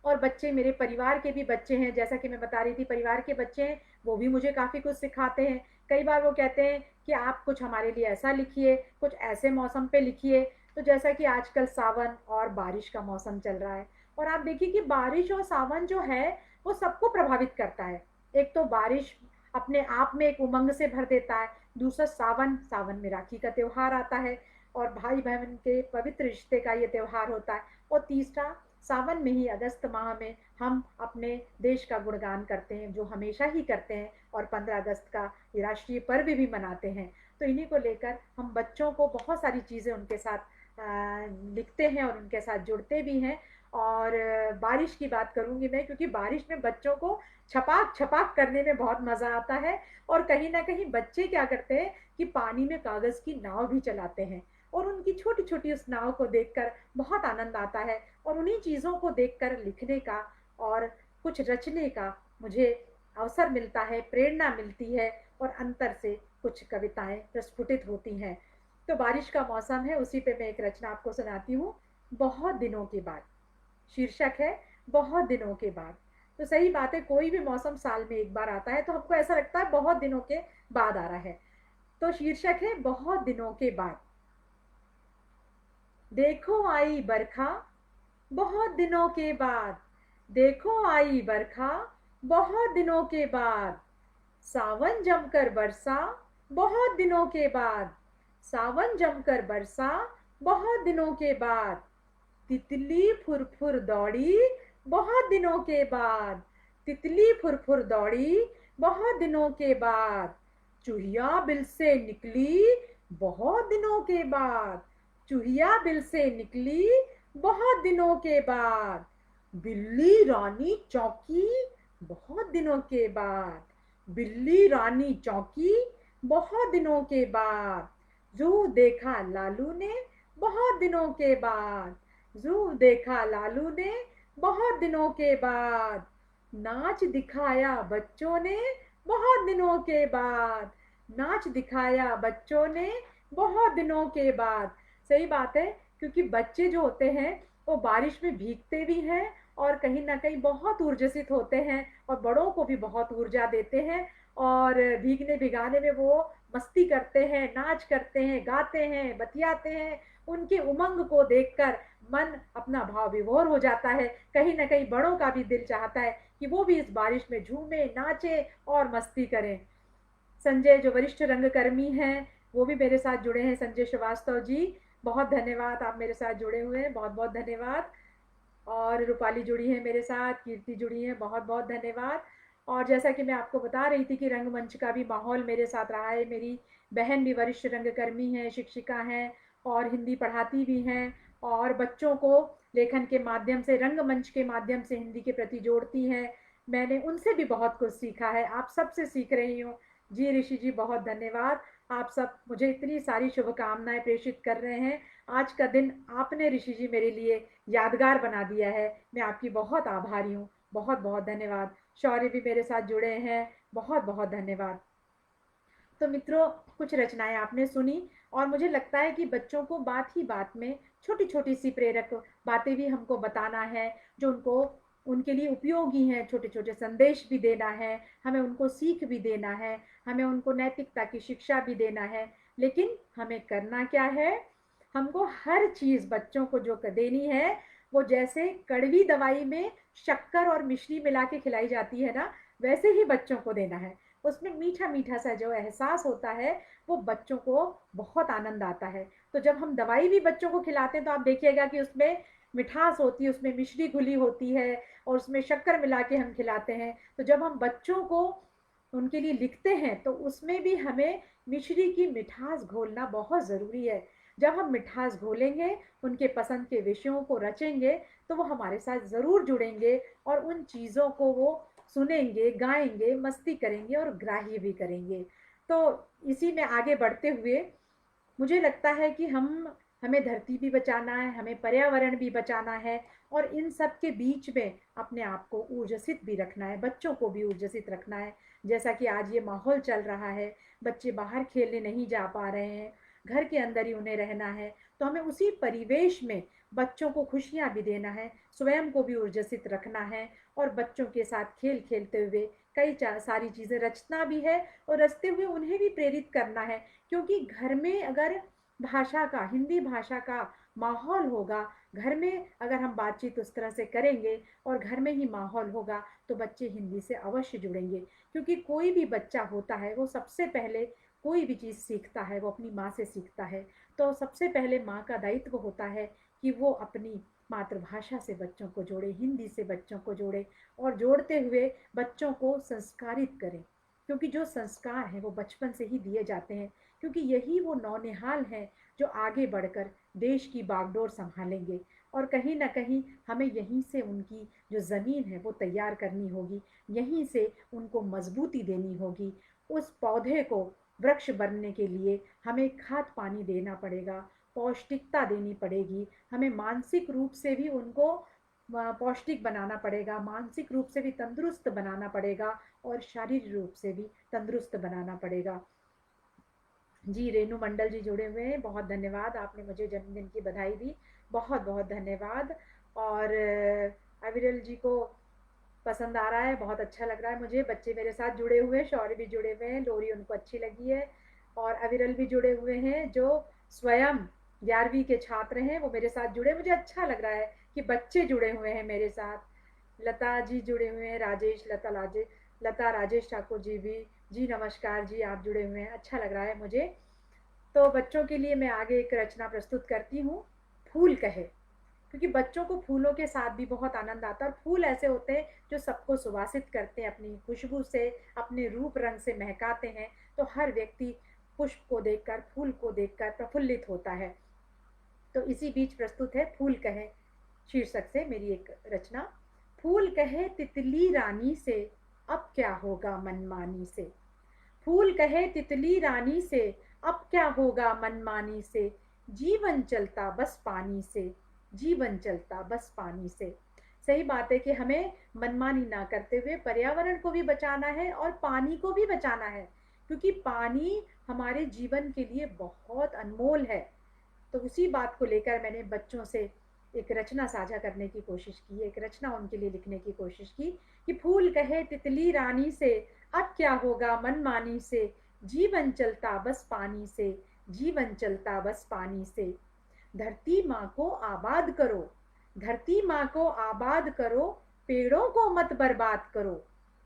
और बच्चे मेरे परिवार के भी बच्चे हैं, जैसा कि मैं बता रही थी परिवार के बच्चे हैं, वो भी मुझे काफ़ी कुछ सिखाते हैं। कई बार वो कहते हैं कि आप कुछ हमारे लिए ऐसा लिखिए, कुछ ऐसे मौसम पे लिखिए। तो जैसा कि आजकल सावन और बारिश का मौसम चल रहा है, और आप देखिए कि बारिश और सावन जो है वो सबको प्रभावित करता है। एक तो बारिश अपने आप में एक उमंग से भर देता है, दूसरा सावन, सावन में राखी का त्यौहार आता है और भाई बहन के पवित्र रिश्ते का ये त्यौहार होता है, और तीसरा सावन में ही अगस्त माह में हम अपने देश का गुणगान करते हैं, जो हमेशा ही करते हैं, और 15 अगस्त का ये राष्ट्रीय पर्व भी मनाते हैं। तो इन्हीं को लेकर हम बच्चों को बहुत सारी चीज़ें उनके साथ लिखते हैं और उनके साथ जुड़ते भी हैं। और बारिश की बात करूंगी मैं, क्योंकि बारिश में बच्चों को छपाक छपाक करने में बहुत मज़ा आता है, और कहीं ना कहीं बच्चे क्या करते हैं कि पानी में कागज़ की नाव भी चलाते हैं, और उनकी छोटी छोटी उस नाव को देखकर बहुत आनंद आता है। और उन्हीं चीज़ों को देखकर लिखने का और कुछ रचने का मुझे अवसर मिलता है, प्रेरणा मिलती है, और अंतर से कुछ कविताएं प्रस्फुटित होती हैं। तो बारिश का मौसम है, उसी पे मैं एक रचना आपको सुनाती हूँ। बहुत दिनों के बाद शीर्षक है, बहुत दिनों के बाद। तो सही बात है, कोई भी मौसम साल में एक बार आता है तो हमको ऐसा लगता है बहुत दिनों के बाद आ रहा है। तो शीर्षक है बहुत दिनों के बाद। देखो आई बरखा बहुत दिनों के बाद, देखो आई बरखा बहुत दिनों के बाद। सावन जमकर बरसा बहुत दिनों के बाद, सावन जमकर बरसा बहुत दिनों के बाद। तितली फुरफुर दौड़ी बहुत दिनों के बाद, तितली फुरफुर दौड़ी बहुत दिनों के बाद। चूहिया बिल से निकली बहुत दिनों के बाद, चूहिया बिल से निकली बहुत दिनों के बाद। बिल्ली रानी चौंकी बहुत दिनों के बाद, बिल्ली रानी चौंकी बहुत दिनों के बाद। जू देखा लालू ने बहुत दिनों के बाद, जू देखा लालू ने बहुत दिनों के बाद। नाच दिखाया बच्चों ने बहुत दिनों के बाद, नाच दिखाया बच्चों ने बहुत दिनों के बाद। सही बात है, क्योंकि बच्चे जो होते हैं वो बारिश में भीगते भी हैं और कहीं ना कहीं बहुत ऊर्जसित होते हैं, और बड़ों को भी बहुत ऊर्जा देते हैं, और भीगने भिगाने में वो मस्ती करते हैं, नाच करते हैं, गाते हैं, बतियाते हैं। उनके उमंग को देखकर मन अपना भाव विभोर हो जाता है। कहीं ना कहीं बड़ों का भी दिल चाहता है कि वो भी इस बारिश में झूमे, नाचे और मस्ती करें। संजय जो वरिष्ठ रंगकर्मी हैं वो भी मेरे साथ जुड़े हैं, संजय श्रीवास्तव जी। बहुत धन्यवाद, आप मेरे साथ जुड़े हुए हैं, बहुत बहुत धन्यवाद। और रूपाली जुड़ी है मेरे साथ, कीर्ति जुड़ी है, बहुत बहुत धन्यवाद। और जैसा कि मैं आपको बता रही थी कि रंगमंच का भी माहौल मेरे साथ रहा है। मेरी बहन भी वरिष्ठ रंगकर्मी हैं, शिक्षिका हैं और हिंदी पढ़ाती भी हैं और बच्चों को लेखन के माध्यम से, रंगमंच के माध्यम से हिंदी के प्रति जोड़ती हैं। मैंने उनसे भी बहुत कुछ सीखा है, आप सबसे सीख रही हूँ। जी ऋषि जी, बहुत धन्यवाद। आप सब मुझे इतनी सारी शुभकामनाएं प्रेषित कर रहे हैं। आज का दिन आपने ऋषि जी मेरे लिए यादगार बना दिया है। मैं आपकी बहुत आभारी हूँ। बहुत बहुत धन्यवाद। शौर्य भी मेरे साथ जुड़े हैं, बहुत बहुत धन्यवाद। तो मित्रों, कुछ रचनाएं आपने सुनी और मुझे लगता है कि बच्चों को बात ही बात में छोटी छोटी सी प्रेरक बातें भी हमको बताना है, जो उनको उनके लिए उपयोगी हैं। छोटे छोटे संदेश भी देना है, हमें उनको सीख भी देना है, हमें उनको नैतिकता की शिक्षा भी देना है। लेकिन हमें करना क्या है? हमको हर चीज बच्चों को जो देनी है, वो जैसे कड़वी दवाई में शक्कर और मिश्री मिला के खिलाई जाती है ना, वैसे ही बच्चों को देना है। उसमें मीठा मीठा सा जो एहसास होता है, वो बच्चों को बहुत आनंद आता है। तो जब हम दवाई भी बच्चों को खिलाते हैं तो आप देखिएगा कि उसमें मिठास होती है, उसमें मिश्री घुली होती है और उसमें शक्कर मिला के हम खिलाते हैं। तो जब हम बच्चों को उनके लिए लिखते हैं तो उसमें भी हमें मिश्री की मिठास घोलना बहुत ज़रूरी है। जब हम मिठास घोलेंगे, उनके पसंद के विषयों को रचेंगे, तो वो हमारे साथ ज़रूर जुड़ेंगे और उन चीज़ों को वो सुनेंगे, गाएंगे, मस्ती करेंगे और ग्राह्य भी करेंगे। तो इसी में आगे बढ़ते हुए मुझे लगता है कि हमें धरती भी बचाना है, हमें पर्यावरण भी बचाना है और इन सब के बीच में अपने आप को ऊर्जसित भी रखना है, बच्चों को भी ऊर्जसित रखना है। जैसा कि आज ये माहौल चल रहा है, बच्चे बाहर खेलने नहीं जा पा रहे हैं, घर के अंदर ही उन्हें रहना है। तो हमें उसी परिवेश में बच्चों को खुशियाँ भी देना है, स्वयं को भी ऊर्जसित रखना है और बच्चों के साथ खेल खेलते हुए कई सारी चीज़ें रचना भी है और रचते हुए उन्हें भी प्रेरित करना है। क्योंकि घर में अगर भाषा का, हिंदी भाषा का माहौल होगा, घर में अगर हम बातचीत उस तरह से करेंगे और घर में ही माहौल होगा, तो बच्चे हिंदी से अवश्य जुड़ेंगे। क्योंकि कोई भी बच्चा होता है, वो सबसे पहले कोई भी चीज़ सीखता है, वो अपनी माँ से सीखता है। तो सबसे पहले माँ का दायित्व होता है कि वो अपनी मातृभाषा से बच्चों को जोड़े, हिंदी से बच्चों को जोड़े और जोड़ते हुए बच्चों को संस्कारित करें। क्योंकि जो संस्कार हैं वो बचपन से ही दिए जाते हैं। क्योंकि यही वो नौनिहाल हैं जो आगे बढ़कर देश की बागडोर संभालेंगे। और कहीं ना कहीं हमें यहीं से उनकी जो ज़मीन है वो तैयार करनी होगी, यहीं से उनको मजबूती देनी होगी। उस पौधे को वृक्ष बनने के लिए हमें खाद पानी देना पड़ेगा, पौष्टिकता देनी पड़ेगी, हमें मानसिक रूप से भी उनको पौष्टिक बनाना पड़ेगा, मानसिक रूप से भी तंदुरुस्त बनाना पड़ेगा और शारीरिक रूप से भी तंदुरुस्त बनाना पड़ेगा। जी रेनू मंडल जी जुड़े हुए हैं, बहुत धन्यवाद, आपने मुझे जन्मदिन की बधाई दी, बहुत बहुत धन्यवाद। और अविरल जी को पसंद आ रहा है, बहुत अच्छा लग रहा है मुझे। बच्चे मेरे साथ जुड़े हुए हैं, शौर्य भी जुड़े हुए हैं, लोरी उनको अच्छी लगी है और अविरल भी जुड़े हुए हैं जो स्वयं 11वीं के छात्र हैं, वो मेरे साथ जुड़े। मुझे अच्छा लग रहा है कि बच्चे जुड़े हुए हैं मेरे साथ। लता जी जुड़े हुए हैं, राजेश लता राजेश ठाकुर जी भी। जी नमस्कार जी, आप जुड़े हुए हैं, अच्छा लग रहा है मुझे। तो बच्चों के लिए मैं आगे एक रचना प्रस्तुत करती हूँ, फूल कहे। क्योंकि बच्चों को फूलों के साथ भी बहुत आनंद आता है और फूल ऐसे होते हैं जो सबको सुवासित करते हैं, अपनी खुशबू से, अपने रूप रंग से महकाते हैं। तो हर व्यक्ति पुष्प को देखकर, फूल को देखकर प्रफुल्लित होता है। तो इसी बीच प्रस्तुत है फूल कहे शीर्षक से मेरी एक रचना। फूल कहे तितली रानी से, अब क्या होगा मनमानी से। फूल कहे तितली रानी से, अब क्या होगा मनमानी से। जीवन चलता बस पानी से, जीवन चलता बस पानी से। सही बात है कि हमें मनमानी ना करते हुए पर्यावरण को भी बचाना है और पानी को भी बचाना है। क्योंकि पानी हमारे जीवन के लिए बहुत अनमोल है। तो उसी बात को लेकर मैंने बच्चों से एक रचना साझा करने की कोशिश की, एक रचना उनके लिए लिखने की कोशिश की कि फूल कहे तितली रानी से, अब क्या होगा मनमानी से। जीवन चलता बस पानी से, जीवन चलता बस पानी से। धरती माँ को आबाद करो, धरती माँ को आबाद करो, पेड़ों को मत बर्बाद करो।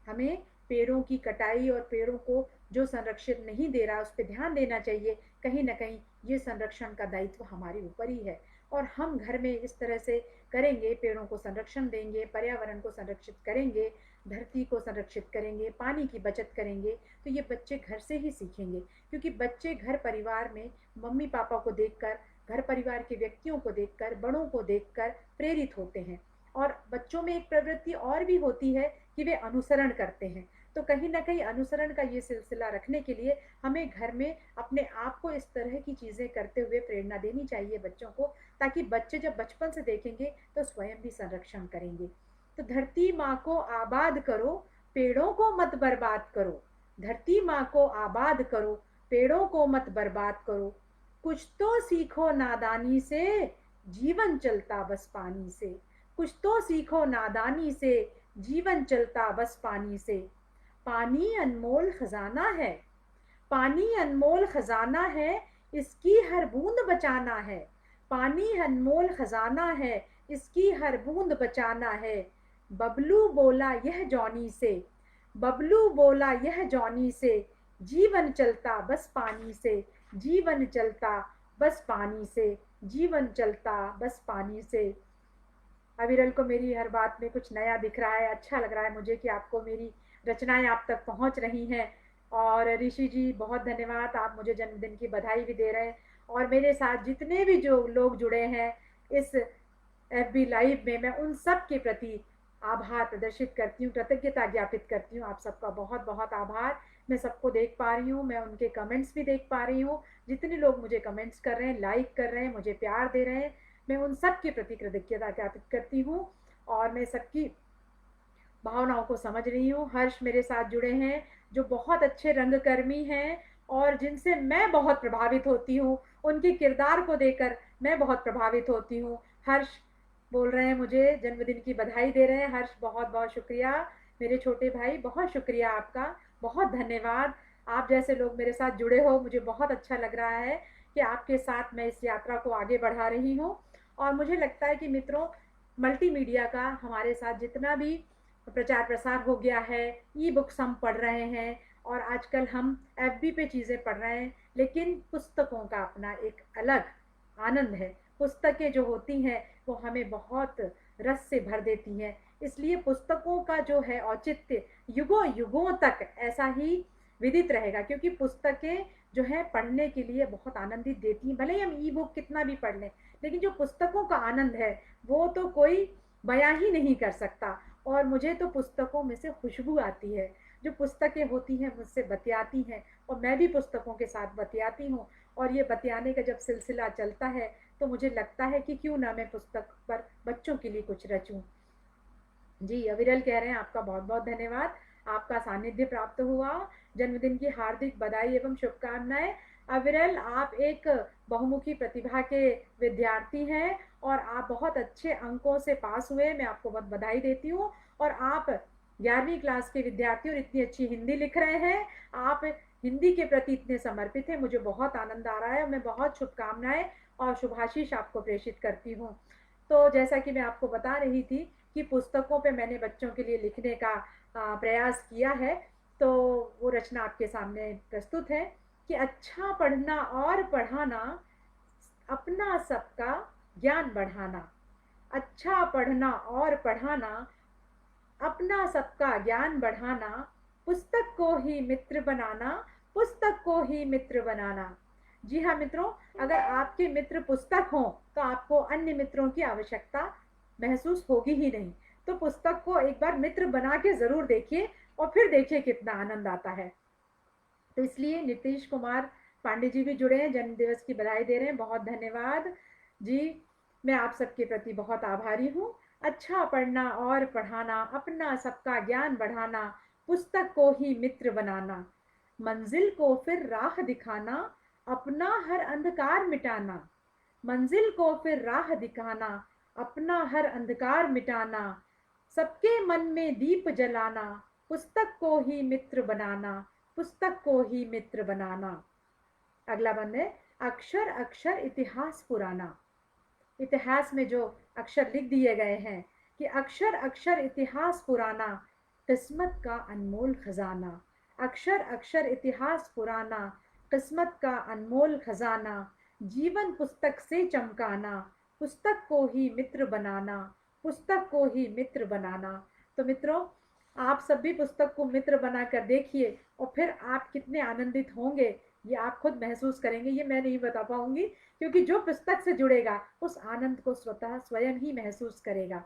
हमें पेड़ों की कटाई और पेड़ों को जो संरक्षित नहीं दे रहा, उस पर ध्यान देना चाहिए। कहीं ना कहीं ये संरक्षण का दायित्व हमारे ऊपर ही है। और हम घर में इस तरह से करेंगे, पेड़ों को संरक्षण देंगे, पर्यावरण को संरक्षित करेंगे, धरती को संरक्षित करेंगे, पानी की बचत करेंगे, तो ये बच्चे घर से ही सीखेंगे। क्योंकि बच्चे घर परिवार में मम्मी पापा को देखकर, घर परिवार के व्यक्तियों को देखकर, बड़ों को देखकर प्रेरित होते हैं। और बच्चों में एक प्रवृत्ति और भी होती है कि वे अनुसरण करते हैं। तो कहीं ना कहीं अनुसरण का ये सिलसिला रखने के लिए हमें घर में अपने आप को इस तरह की चीज़ें करते हुए प्रेरणा देनी चाहिए बच्चों को, ताकि बच्चे जब बचपन से देखेंगे तो स्वयं भी संरक्षण करेंगे। तो धरती माँ को आबाद करो, पेड़ों को मत बर्बाद करो। धरती माँ को आबाद करो, पेड़ों को मत बर्बाद करो। कुछ तो सीखो नादानी से, जीवन चलता बस पानी से। कुछ तो सीखो नादानी से, जीवन चलता बस पानी से। पानी अनमोल खजाना है, पानी अनमोल खजाना है, इसकी हर बूंद बचाना है। पानी अनमोल खजाना है, इसकी हर बूंद बचाना है। बबलू बोला यह जॉनी से, बबलू बोला यह जॉनी से, जीवन चलता बस पानी से। जीवन चलता बस पानी से, जीवन चलता बस पानी से। अविरल को मेरी हर बात में कुछ नया दिख रहा है। अच्छा लग रहा है मुझे कि आपको मेरी रचनाएं आप तक पहुंच रही हैं। और ऋषि जी बहुत धन्यवाद, आप मुझे जन्मदिन की बधाई भी दे रहे हैं। और मेरे साथ जितने भी जो लोग जुड़े हैं इस एफबी लाइव में, मैं उन सब के प्रति आभार प्रदर्शित करती हूँ, कृतज्ञता ज्ञापित करती हूँ। आप सबका बहुत बहुत आभार। मैं सबको देख पा रही हूँ, मैं उनके कमेंट्स भी देख पा रही हूँ। जितने लोग मुझे कमेंट्स कर रहे हैं, लाइक कर रहे हैं, मुझे प्यार दे रहे हैं, मैं उन सब के प्रति कृतज्ञता ज्ञापित करती हूँ। और मैं सबकी भावनाओं को समझ रही हूँ। हर्ष मेरे साथ जुड़े हैं, जो बहुत अच्छे रंगकर्मी हैं और जिनसे मैं बहुत प्रभावित होती हूँ। उनके किरदार को देकर मैं बहुत प्रभावित होती हूँ। हर्ष बोल रहे हैं, मुझे जन्मदिन की बधाई दे रहे हैं। हर्ष बहुत बहुत शुक्रिया मेरे छोटे भाई, बहुत शुक्रिया आपका, बहुत धन्यवाद। आप जैसे लोग मेरे साथ जुड़े हो, मुझे बहुत अच्छा लग रहा है कि आपके साथ मैं इस यात्रा को आगे बढ़ा रही हूँ। और मुझे लगता है कि मित्रों, मल्टीमीडिया का हमारे साथ जितना भी प्रचार प्रसार हो गया है, ई बुक्स हम पढ़ रहे हैं और आजकल हम एफबी पे चीज़ें पढ़ रहे हैं, लेकिन पुस्तकों का अपना एक अलग आनंद है। पुस्तकें जो होती हैं वो हमें बहुत रस से भर देती हैं। इसलिए पुस्तकों का जो है औचित्य युगों युगों तक ऐसा ही विदित रहेगा, क्योंकि पुस्तकें जो है पढ़ने के लिए बहुत आनंदित देती हैं। भले ही हम ई बुक कितना भी पढ़ लें, लेकिन जो पुस्तकों का आनंद है वो तो कोई बयां ही नहीं कर सकता। और मुझे तो पुस्तकों में से खुशबू आती है। जो पुस्तकें होती हैं मुझसे बतियाती हैं और मैं भी पुस्तकों के साथ बतियाती हूँ। और ये बतियाने का जब सिलसिला चलता है तो मुझे लगता है कि क्यों ना मैं पुस्तक पर बच्चों के लिए कुछ रचूं। जी अविरल कह रहे हैं, आपका बहुत बहुत धन्यवाद, आपका सानिध्य प्राप्त हुआ। जन्मदिन की हार्दिक बधाई एवं शुभकामनाएं। अविरल, आप एक बहुमुखी प्रतिभा के विद्यार्थी हैं और आप बहुत अच्छे अंकों से पास हुए, मैं आपको बहुत बधाई देती हूँ। और आप 11वीं क्लास के विद्यार्थी और इतनी अच्छी हिंदी लिख रहे हैं, आप हिंदी के प्रति इतने समर्पित हैं, मुझे बहुत आनंद आ रहा है। और मैं बहुत शुभकामनाएं और शुभाशीष आपको प्रेषित करती हूँ। तो जैसा कि मैं आपको बता रही थी कि पुस्तकों पे मैंने बच्चों के लिए लिखने का प्रयास किया है, तो वो रचना आपके सामने प्रस्तुत है कि अच्छा पढ़ना और पढ़ाना, अपना सबका ज्ञान बढ़ाना। अच्छा पढ़ना और पढ़ाना, अपना सबका ज्ञान बढ़ाना, पुस्तक को ही मित्र बनाना, पुस्तक को ही मित्र बनाना। जी हाँ मित्रों, अगर आपके मित्र पुस्तक हों तो आपको अन्य मित्रों की आवश्यकता महसूस होगी ही नहीं। तो पुस्तक को एक बार मित्र बना के जरूर देखिए और फिर देखिए कितना आनंद आता है। तो इसलिए नीतीश कुमार पांडे जी भी जुड़े हैं, जन्म दिवस की बधाई दे रहे हैं, बहुत धन्यवाद जी। मैं आप सबके प्रति बहुत आभारी हूँ। अच्छा पढ़ना और पढ़ाना, अपना सबका ज्ञान बढ़ाना, पुस्तक को ही मित्र बनाना, मंजिल को फिर राह दिखाना, अपना हर अंधकार मिटाना। मंजिल को फिर राह दिखाना, अपना हर अंधकार मिटाना, सबके मन में दीप जलाना, पुस्तक को ही मित्र बनाना, पुस्तक को ही मित्र बनाना। अगला बंद है, अक्षर अक्षर इतिहास पुराना। इतिहास में जो अक्षर लिख दिए गए हैं कि अक्षर अक्षर इतिहास पुराना, किस्मत का अनमोल खजाना। अक्षर अक्षर इतिहास पुराना, किस्मत का अनमोल खजाना, जीवन पुस्तक से चमकाना, पुस्तक को ही मित्र बनाना, पुस्तक को ही मित्र बनाना। तो मित्रों, आप सब भी पुस्तक को मित्र बनाकर देखिए और फिर आप कितने आनंदित होंगे ये आप खुद महसूस करेंगे। ये मैं नहीं बता पाऊंगी, क्योंकि जो पुस्तक से जुड़ेगा उस आनंद को स्वतः स्वयं ही महसूस करेगा।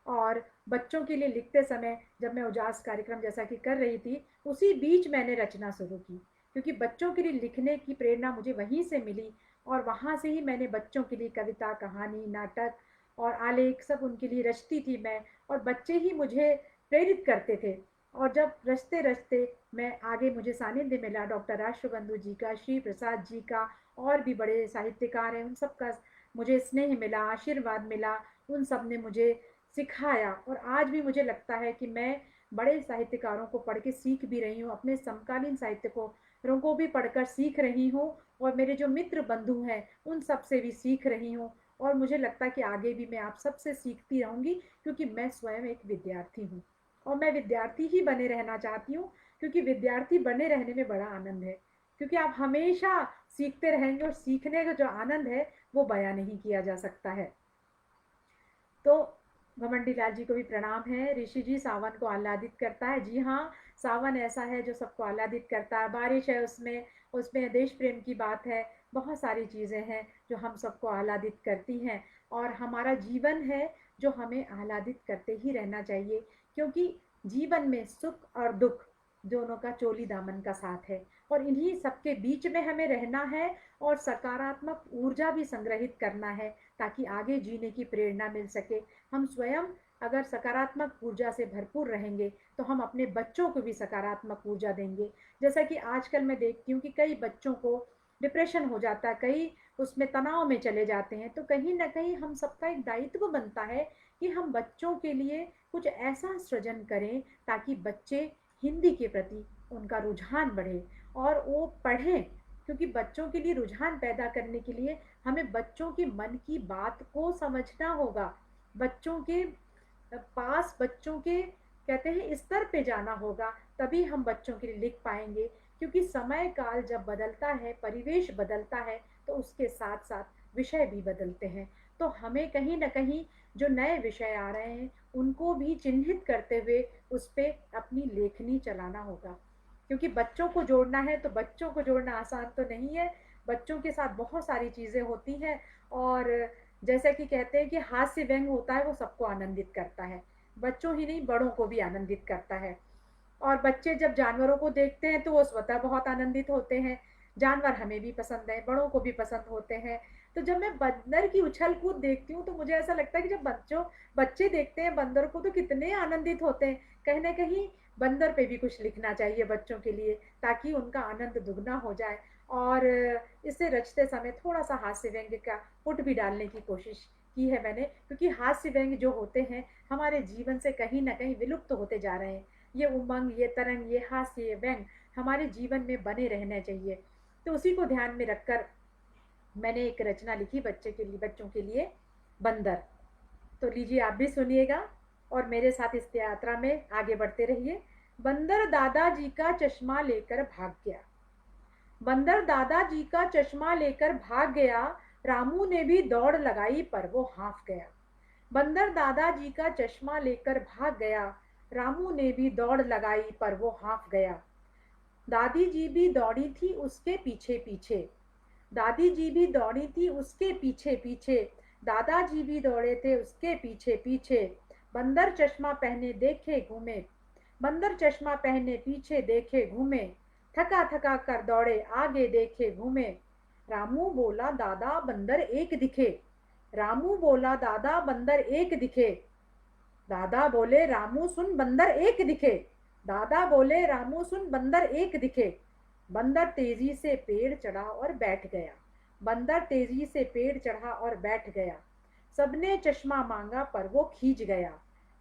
और बच्चों के लिए लिखते समय जब मैं उजास कार्यक्रम जैसा कि कर रही थी, उसी बीच मैंने रचना शुरू की, क्योंकि बच्चों के लिए लिखने की प्रेरणा मुझे वहीं से मिली। और वहाँ से ही मैंने बच्चों के लिए कविता, कहानी, नाटक और आलेख सब उनके लिए रचती थी मैं, और बच्चे ही मुझे प्रेरित करते थे। और जब रचते रचते मैं आगे, मुझे सानिध्य मिला डॉक्टर राष्ट्रबंधु जी का, श्री प्रसाद जी का, और भी बड़े साहित्यकार हैं, उन सब का मुझे स्नेह मिला, आशीर्वाद मिला। उन सब ने मुझे सिखाया, और आज भी मुझे लगता है कि मैं बड़े साहित्यकारों को पढ़ के सीख भी रही हूँ, अपने समकालीन साहित्यकारों को भी पढ़कर सीख रही हूँ, और मेरे जो मित्र बंधु हैं उन सब से भी सीख रही हूँ। और मुझे लगता है कि आगे भी मैं आप सब से सीखती रहूँगी, क्योंकि मैं स्वयं एक विद्यार्थी हूँ, और मैं विद्यार्थी ही बने रहना चाहती हूँ, क्योंकि विद्यार्थी बने रहने में बड़ा आनंद है। क्योंकि आप हमेशा सीखते रहेंगे, और सीखने का जो आनंद है वो बयां नहीं किया जा सकता है। तो घमंडी लाल जी को भी प्रणाम है। ऋषि जी, सावन को आह्लादित करता है। जी हाँ, सावन ऐसा है जो सबको आह्लादित करता है। बारिश है उसमें, उसमें देश प्रेम की बात है, बहुत सारी चीज़ें हैं जो हम सबको आह्लादित करती हैं। और हमारा जीवन है जो हमें आह्लादित करते ही रहना चाहिए, क्योंकि जीवन में सुख और दुख दोनों का चोली दामन का साथ है, और इन्हीं सबके बीच में हमें रहना है, और सकारात्मक ऊर्जा भी संग्रहित करना है, ताकि आगे जीने की प्रेरणा मिल सके। हम स्वयं अगर सकारात्मक ऊर्जा से भरपूर रहेंगे तो हम अपने बच्चों को भी सकारात्मक ऊर्जा देंगे। जैसा कि आजकल मैं देखती हूँ कि कई बच्चों को डिप्रेशन हो जाता है, कई उसमें तनाव में चले जाते हैं। तो कहीं ना कहीं हम सबका एक दायित्व बनता है कि हम बच्चों के लिए कुछ ऐसा सृजन करें ताकि बच्चे हिंदी के प्रति उनका रुझान बढ़े और वो पढ़ें। क्योंकि बच्चों के लिए रुझान पैदा करने के लिए हमें बच्चों के मन की बात को समझना होगा, बच्चों के पास, बच्चों के कहते हैं स्तर पे जाना होगा, तभी हम बच्चों के लिए लिख पाएंगे। क्योंकि समय काल जब बदलता है, परिवेश बदलता है, तो उसके साथ साथ विषय भी बदलते हैं। तो हमें कहीं ना कहीं जो नए विषय आ रहे हैं उनको भी चिन्हित करते हुए उस पर अपनी लेखनी चलाना होगा। क्योंकि बच्चों को जोड़ना है तो बच्चों को जोड़ना आसान तो नहीं है, बच्चों के साथ बहुत सारी चीज़ें होती हैं। और जैसा कि कहते हैं कि हास्य व्यंग होता है वो सबको आनंदित करता है, बच्चों ही नहीं बड़ों को भी आनंदित करता है। और बच्चे जब जानवरों को देखते हैं तो वो स्वतः बहुत आनंदित होते हैं। जानवर हमें भी पसंद है, बड़ों को भी पसंद होते हैं। तो जब मैं बंदर की उछल कूद देखती हूँ तो मुझे ऐसा लगता है कि जब बच्चे देखते हैं बंदर को तो कितने आनंदित होते हैं। कहीं ना कहीं बंदर पे भी कुछ लिखना चाहिए बच्चों के लिए, ताकि उनका आनंद दुगना हो जाए। और इसे रचते समय थोड़ा सा हास्य व्यंग्य का पुट भी डालने की कोशिश की है मैंने, क्योंकि हास्य व्यंग्य जो होते हैं हमारे जीवन से कहीं ना कहीं विलुप्त होते जा रहे हैं। ये उमंग, ये तरंग, ये हास्य, ये व्यंग हमारे जीवन में बने रहने चाहिए। तो उसी को ध्यान में रखकर मैंने एक रचना लिखी बच्चों के लिए, बंदर। तो लीजिए आप भी सुनिएगा और मेरे साथ इस यात्रा में आगे बढ़ते रहिए। बंदर दादाजी का चश्मा लेकर भाग गया। बंदर दादाजी का चश्मा लेकर भाग गया, रामू ने भी दौड़ लगाई पर वो हाफ गया। बंदर दादाजी का चश्मा लेकर भाग गया, रामू ने भी दौड़ लगाई पर वो हाफ गया। दादी जी भी दौड़ी थी उसके पीछे पीछे, दादी जी भी दौड़ी थी उसके पीछे पीछे, दादाजी भी दौड़े थे उसके पीछे पीछे। बंदर चश्मा पहने देखे घूमे, बंदर चश्मा पहने पीछे देखे घूमे, थका थका कर दौड़े आगे देखे घूमे। रामू बोला दादा बंदर एक दिखे, रामू बोला दादा बंदर एक दिखे। दादा बोले रामू सुन बंदर एक दिखे, दादा बोले रामू सुन बंदर एक दिखे। बंदर तेजी से पेड़ चढ़ा और बैठ गया, बंदर तेजी से पेड़ चढ़ा और बैठ गया। सबने चश्मा मांगा पर वो खींच गया,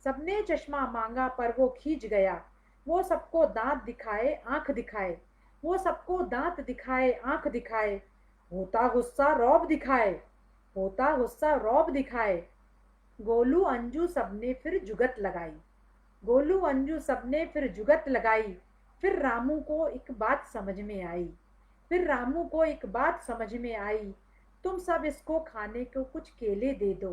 सबने चश्मा मांगा पर वो खींच गया। वो सबको दांत दिखाए आंख दिखाए, वो सबको दांत दिखाए आंख दिखाए। होता गुस्सा रौब दिखाए, होता गुस्सा रौब दिखाए। गोलू अंजू सबने फिर जुगत लगाई, गोलू अंजू सबने फिर जुगत लगाई। फिर रामू को एक बात समझ में आई, फिर रामू को एक बात समझ में आई। तुम सब इसको खाने को कुछ केले दे दो,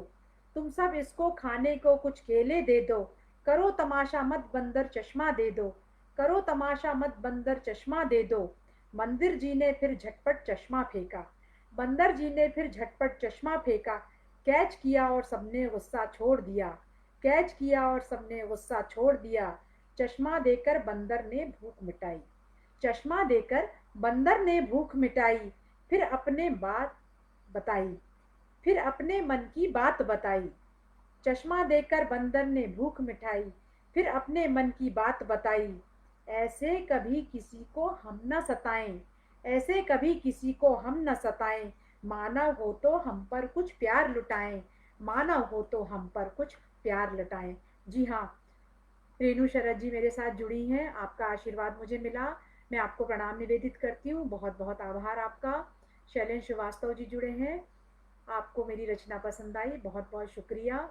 तुम सब इसको खाने को कुछ केले दे दो, करो तमाशा मत बंदर चश्मा दे दो, करो तमाशा मत बंदर चश्मा दे दो। मंदिर जी ने फिर झटपट चश्मा फेंका, बंदर जी ने फिर झटपट चश्मा फेंका, कैच किया और सबने गुस्सा छोड़ दिया, कैच किया और सबने गुस्सा छोड़ दिया। चश्मा देकर बंदर ने भूख मिटाई, चश्मा देकर बंदर ने भूख मिटाई, फिर अपने बात बताई, फिर अपने मन की बात बताई। चश्मा देकर बंदर ने भूख मिटाई, फिर अपने मन की बात बताई। ऐसे कभी किसी को हम न सताएं, ऐसे कभी किसी को हम न सताएं, मानव हो तो हम पर कुछ प्यार लुटाएं, मानव हो तो हम पर कुछ प्यार लुटाएं। जी हाँ, रेणु शरद जी मेरे साथ जुड़ी हैं, आपका आशीर्वाद मुझे मिला, मैं आपको प्रणाम निवेदित करती हूँ, बहुत बहुत आभार आपका। शैलेंद्र श्रीवास्तव जी जुड़े हैं, आपको मेरी रचना पसंद आई, बहुत बहुत शुक्रिया।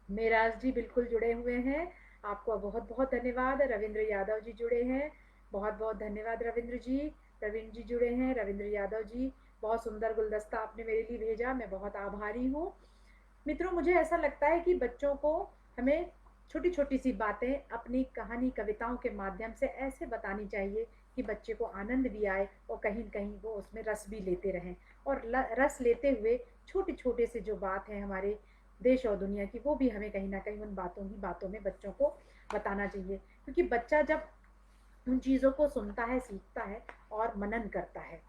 मेराज जी बिल्कुल जुड़े हुए हैं, आपको बहुत बहुत धन्यवाद। रविंद्र यादव जी जुड़े हैं, बहुत बहुत धन्यवाद रविंद्र जी। प्रवीण जी जुड़े हैं, रविंद्र यादव जी, बहुत सुंदर गुलदस्ता आपने मेरे लिए भेजा, मैं बहुत आभारी हूँ। मित्रों, मुझे ऐसा लगता है कि बच्चों को हमें छोटी छोटी सी बातें अपनी कहानी कविताओं के माध्यम से ऐसे बतानी चाहिए कि बच्चे को आनंद भी आए और कहीं कहीं वो उसमें रस भी लेते रहें, और रस लेते हुए छोटे छोटे से जो बात है हमारे देश और दुनिया की, वो भी हमें कहीं ना कहीं उन बातों में बच्चों को बताना चाहिए, क्योंकि बच्चा जब उन चीज़ों को सुनता है, सीखता है और मनन करता है।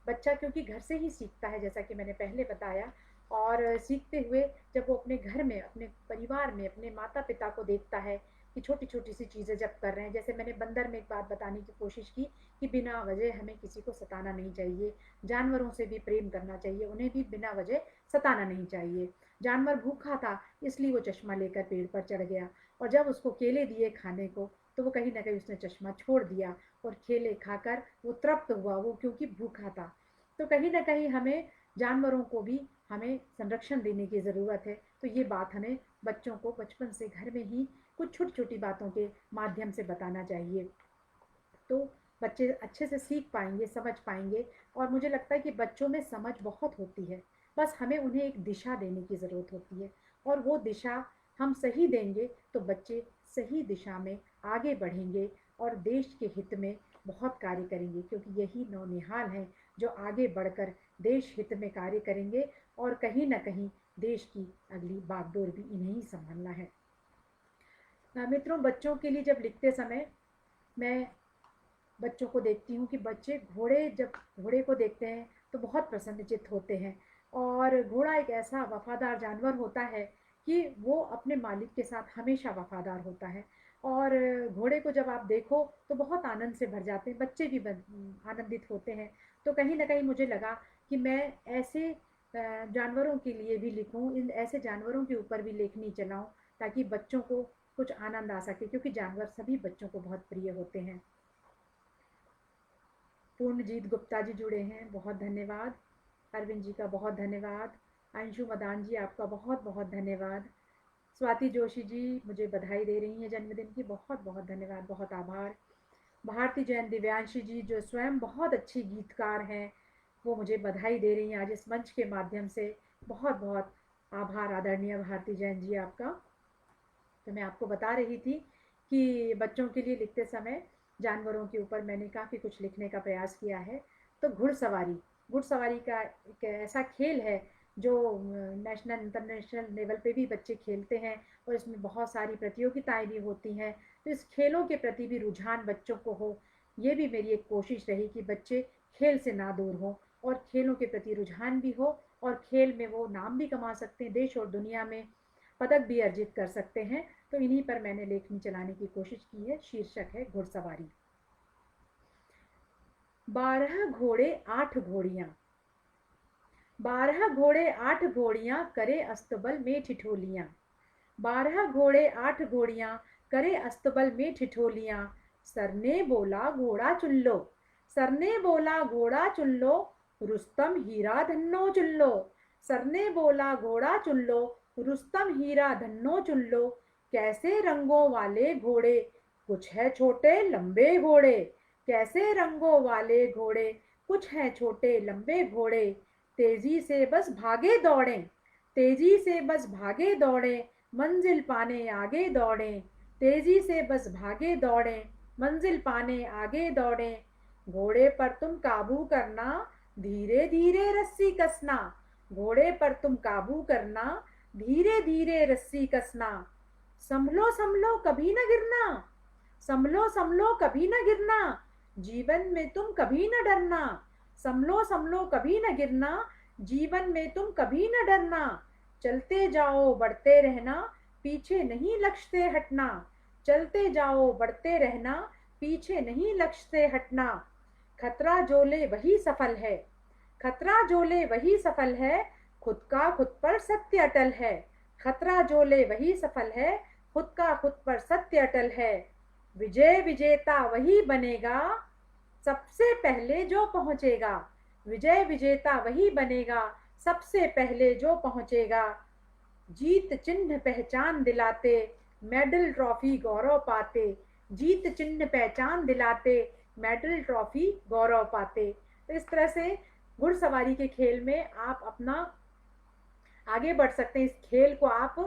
बच्चा क्योंकि घर से ही सीखता है, जैसा कि मैंने पहले बताया, और सीखते हुए जब वो अपने घर में, अपने परिवार में, अपने माता पिता को देखता है कि छोटी छोटी सी चीज़ें जब कर रहे हैं, जैसे मैंने बंदर में एक बात बताने की कोशिश की कि बिना वजह हमें किसी को सताना नहीं चाहिए, जानवरों से भी प्रेम करना चाहिए, उन्हें भी बिना वजह सताना नहीं चाहिए। जानवर भूखा था, इसलिए वो चश्मा लेकर पेड़ पर चढ़ गया, और जब उसको केले दिए खाने को, तो वो कहीं ना कहीं उसने चश्मा छोड़ दिया और केले खाकर वो तृप्त हुआ, वो क्योंकि भूखा था। तो कहीं ना कहीं हमें जानवरों को भी हमें संरक्षण देने की ज़रूरत है। तो ये बात हमें बच्चों को बचपन से घर में ही कुछ छोटी छोटी बातों के माध्यम से बताना चाहिए, तो बच्चे अच्छे से सीख पाएंगे, समझ पाएंगे। और मुझे लगता है कि बच्चों में समझ बहुत होती है, बस हमें उन्हें एक दिशा देने की ज़रूरत होती है, और वो दिशा हम सही देंगे तो बच्चे सही दिशा में आगे बढ़ेंगे और देश के हित में बहुत कार्य करेंगे, क्योंकि यही नौनिहाल हैं जो आगे बढ़कर देश हित में कार्य करेंगे, और कहीं ना कहीं देश की अगली बागडोर भी इन्हें ही संभालना है। मित्रों, बच्चों के लिए जब लिखते समय मैं बच्चों को देखती हूँ कि बच्चे जब घोड़े को देखते हैं तो बहुत प्रसन्नचित्त होते हैं, और घोड़ा एक ऐसा वफादार जानवर होता है कि वो अपने मालिक के साथ हमेशा वफादार होता है, और घोड़े को जब आप देखो तो बहुत आनंद से भर जाते हैं, बच्चे भी आनंदित होते हैं। तो कहीं ना कहीं मुझे लगा कि मैं ऐसे जानवरों के लिए भी लिखूं, इन ऐसे जानवरों के ऊपर भी लेखनी चलाऊं, ताकि बच्चों को कुछ आनंद आ सके, क्योंकि जानवर सभी बच्चों को बहुत प्रिय होते हैं। पूर्णजीत गुप्ता जी जुड़े हैं, बहुत धन्यवाद। अरविंद जी का बहुत धन्यवाद। अंशु मदान जी, आपका बहुत बहुत धन्यवाद। स्वाति जोशी जी मुझे बधाई दे रही हैं जन्मदिन की, बहुत बहुत धन्यवाद, बहुत आभार। भारती जैन दिव्यांशी जी, जो स्वयं बहुत अच्छी गीतकार हैं, वो मुझे बधाई दे रही हैं आज इस मंच के माध्यम से, बहुत बहुत आभार आदरणीय भारती जैन जी आपका। तो मैं आपको बता रही थी कि बच्चों के लिए लिखते समय जानवरों के ऊपर मैंने काफ़ी कुछ लिखने का प्रयास किया है। तो घुड़सवारी का एक ऐसा खेल है जो नेशनल इंटरनेशनल लेवल पे भी बच्चे खेलते हैं, और इसमें बहुत सारी प्रतियोगिताएं भी होती हैं। तो इस खेलों के प्रति भी रुझान बच्चों को हो, ये भी मेरी एक कोशिश रही कि बच्चे खेल से ना दूर हों और खेलों के प्रति रुझान भी हो, और खेल में वो नाम भी कमा सकते हैं, देश और दुनिया में पदक भी अर्जित कर सकते हैं। तो इन्हीं पर मैंने लेखनी चलाने की कोशिश की है। शीर्षक है घुड़सवारी। 12 घोड़े 8 घोड़ियां, 12 घोड़े 8 घोड़ियां करे अस्तबल में ठिठोलियां, 12 घोड़े 8 घोड़ियां करे अस्तबल में ठिठोलियां। सर ने बोला घोड़ा चुन लो, सर ने बोला घोड़ा चुन लो, रुस्तम हीरा धन्नो चुन लो, सर ने बोला घोड़ा चुन लो, रुस्तम हीरा धन्नो चुन लो। कैसे रंगों वाले घोड़े, कुछ है छोटे लंबे घोड़े, कैसे रंगों वाले घोड़े, कुछ है छोटे लंबे घोड़े। तेजी से बस भागे दौड़ें, तेजी से बस भागे दौड़ें, मंजिल पाने आगे दौड़ें, तेजी से बस भागे दौड़ें, मंजिल पाने आगे दौड़ें। घोड़े पर तुम काबू करना, धीरे धीरे रस्सी कसना, घोड़े पर तुम काबू करना, धीरे धीरे रस्सी कसना। संभलो संभलो कभी न गिरना, संभलो संभलो कभी न गिरना, जीवन में तुम कभी न डरना, संभलो संभलो कभी न गिरना, जीवन में तुम कभी न डरना। चलते जाओ बढ़ते रहना, पीछे नहीं लक्ष्य से हटना, चलते जाओ बढ़ते रहना, पीछे नहीं लक्ष्य से हटना। खतरा जो ले वही सफल है, खतरा जो ले वही सफल है, खुद का खुद पर सत्य अटल है, खतरा जो ले वही सफल है, खुद का खुद पर सत्य अटल है। विजय विजेता वही बनेगा, सबसे पहले जो पहुंचेगा, विजय विजेता वही बनेगा, सबसे पहले जो पहुंचेगा। जीत चिन्ह पहचान दिलाते, मेडल ट्रॉफी गौरव पाते, जीत चिन्ह पहचान दिलाते, मेडल ट्रॉफी गौरव पाते। तो इस तरह से घुड़सवारी के खेल में आप अपना आगे बढ़ सकते हैं, इस खेल को आप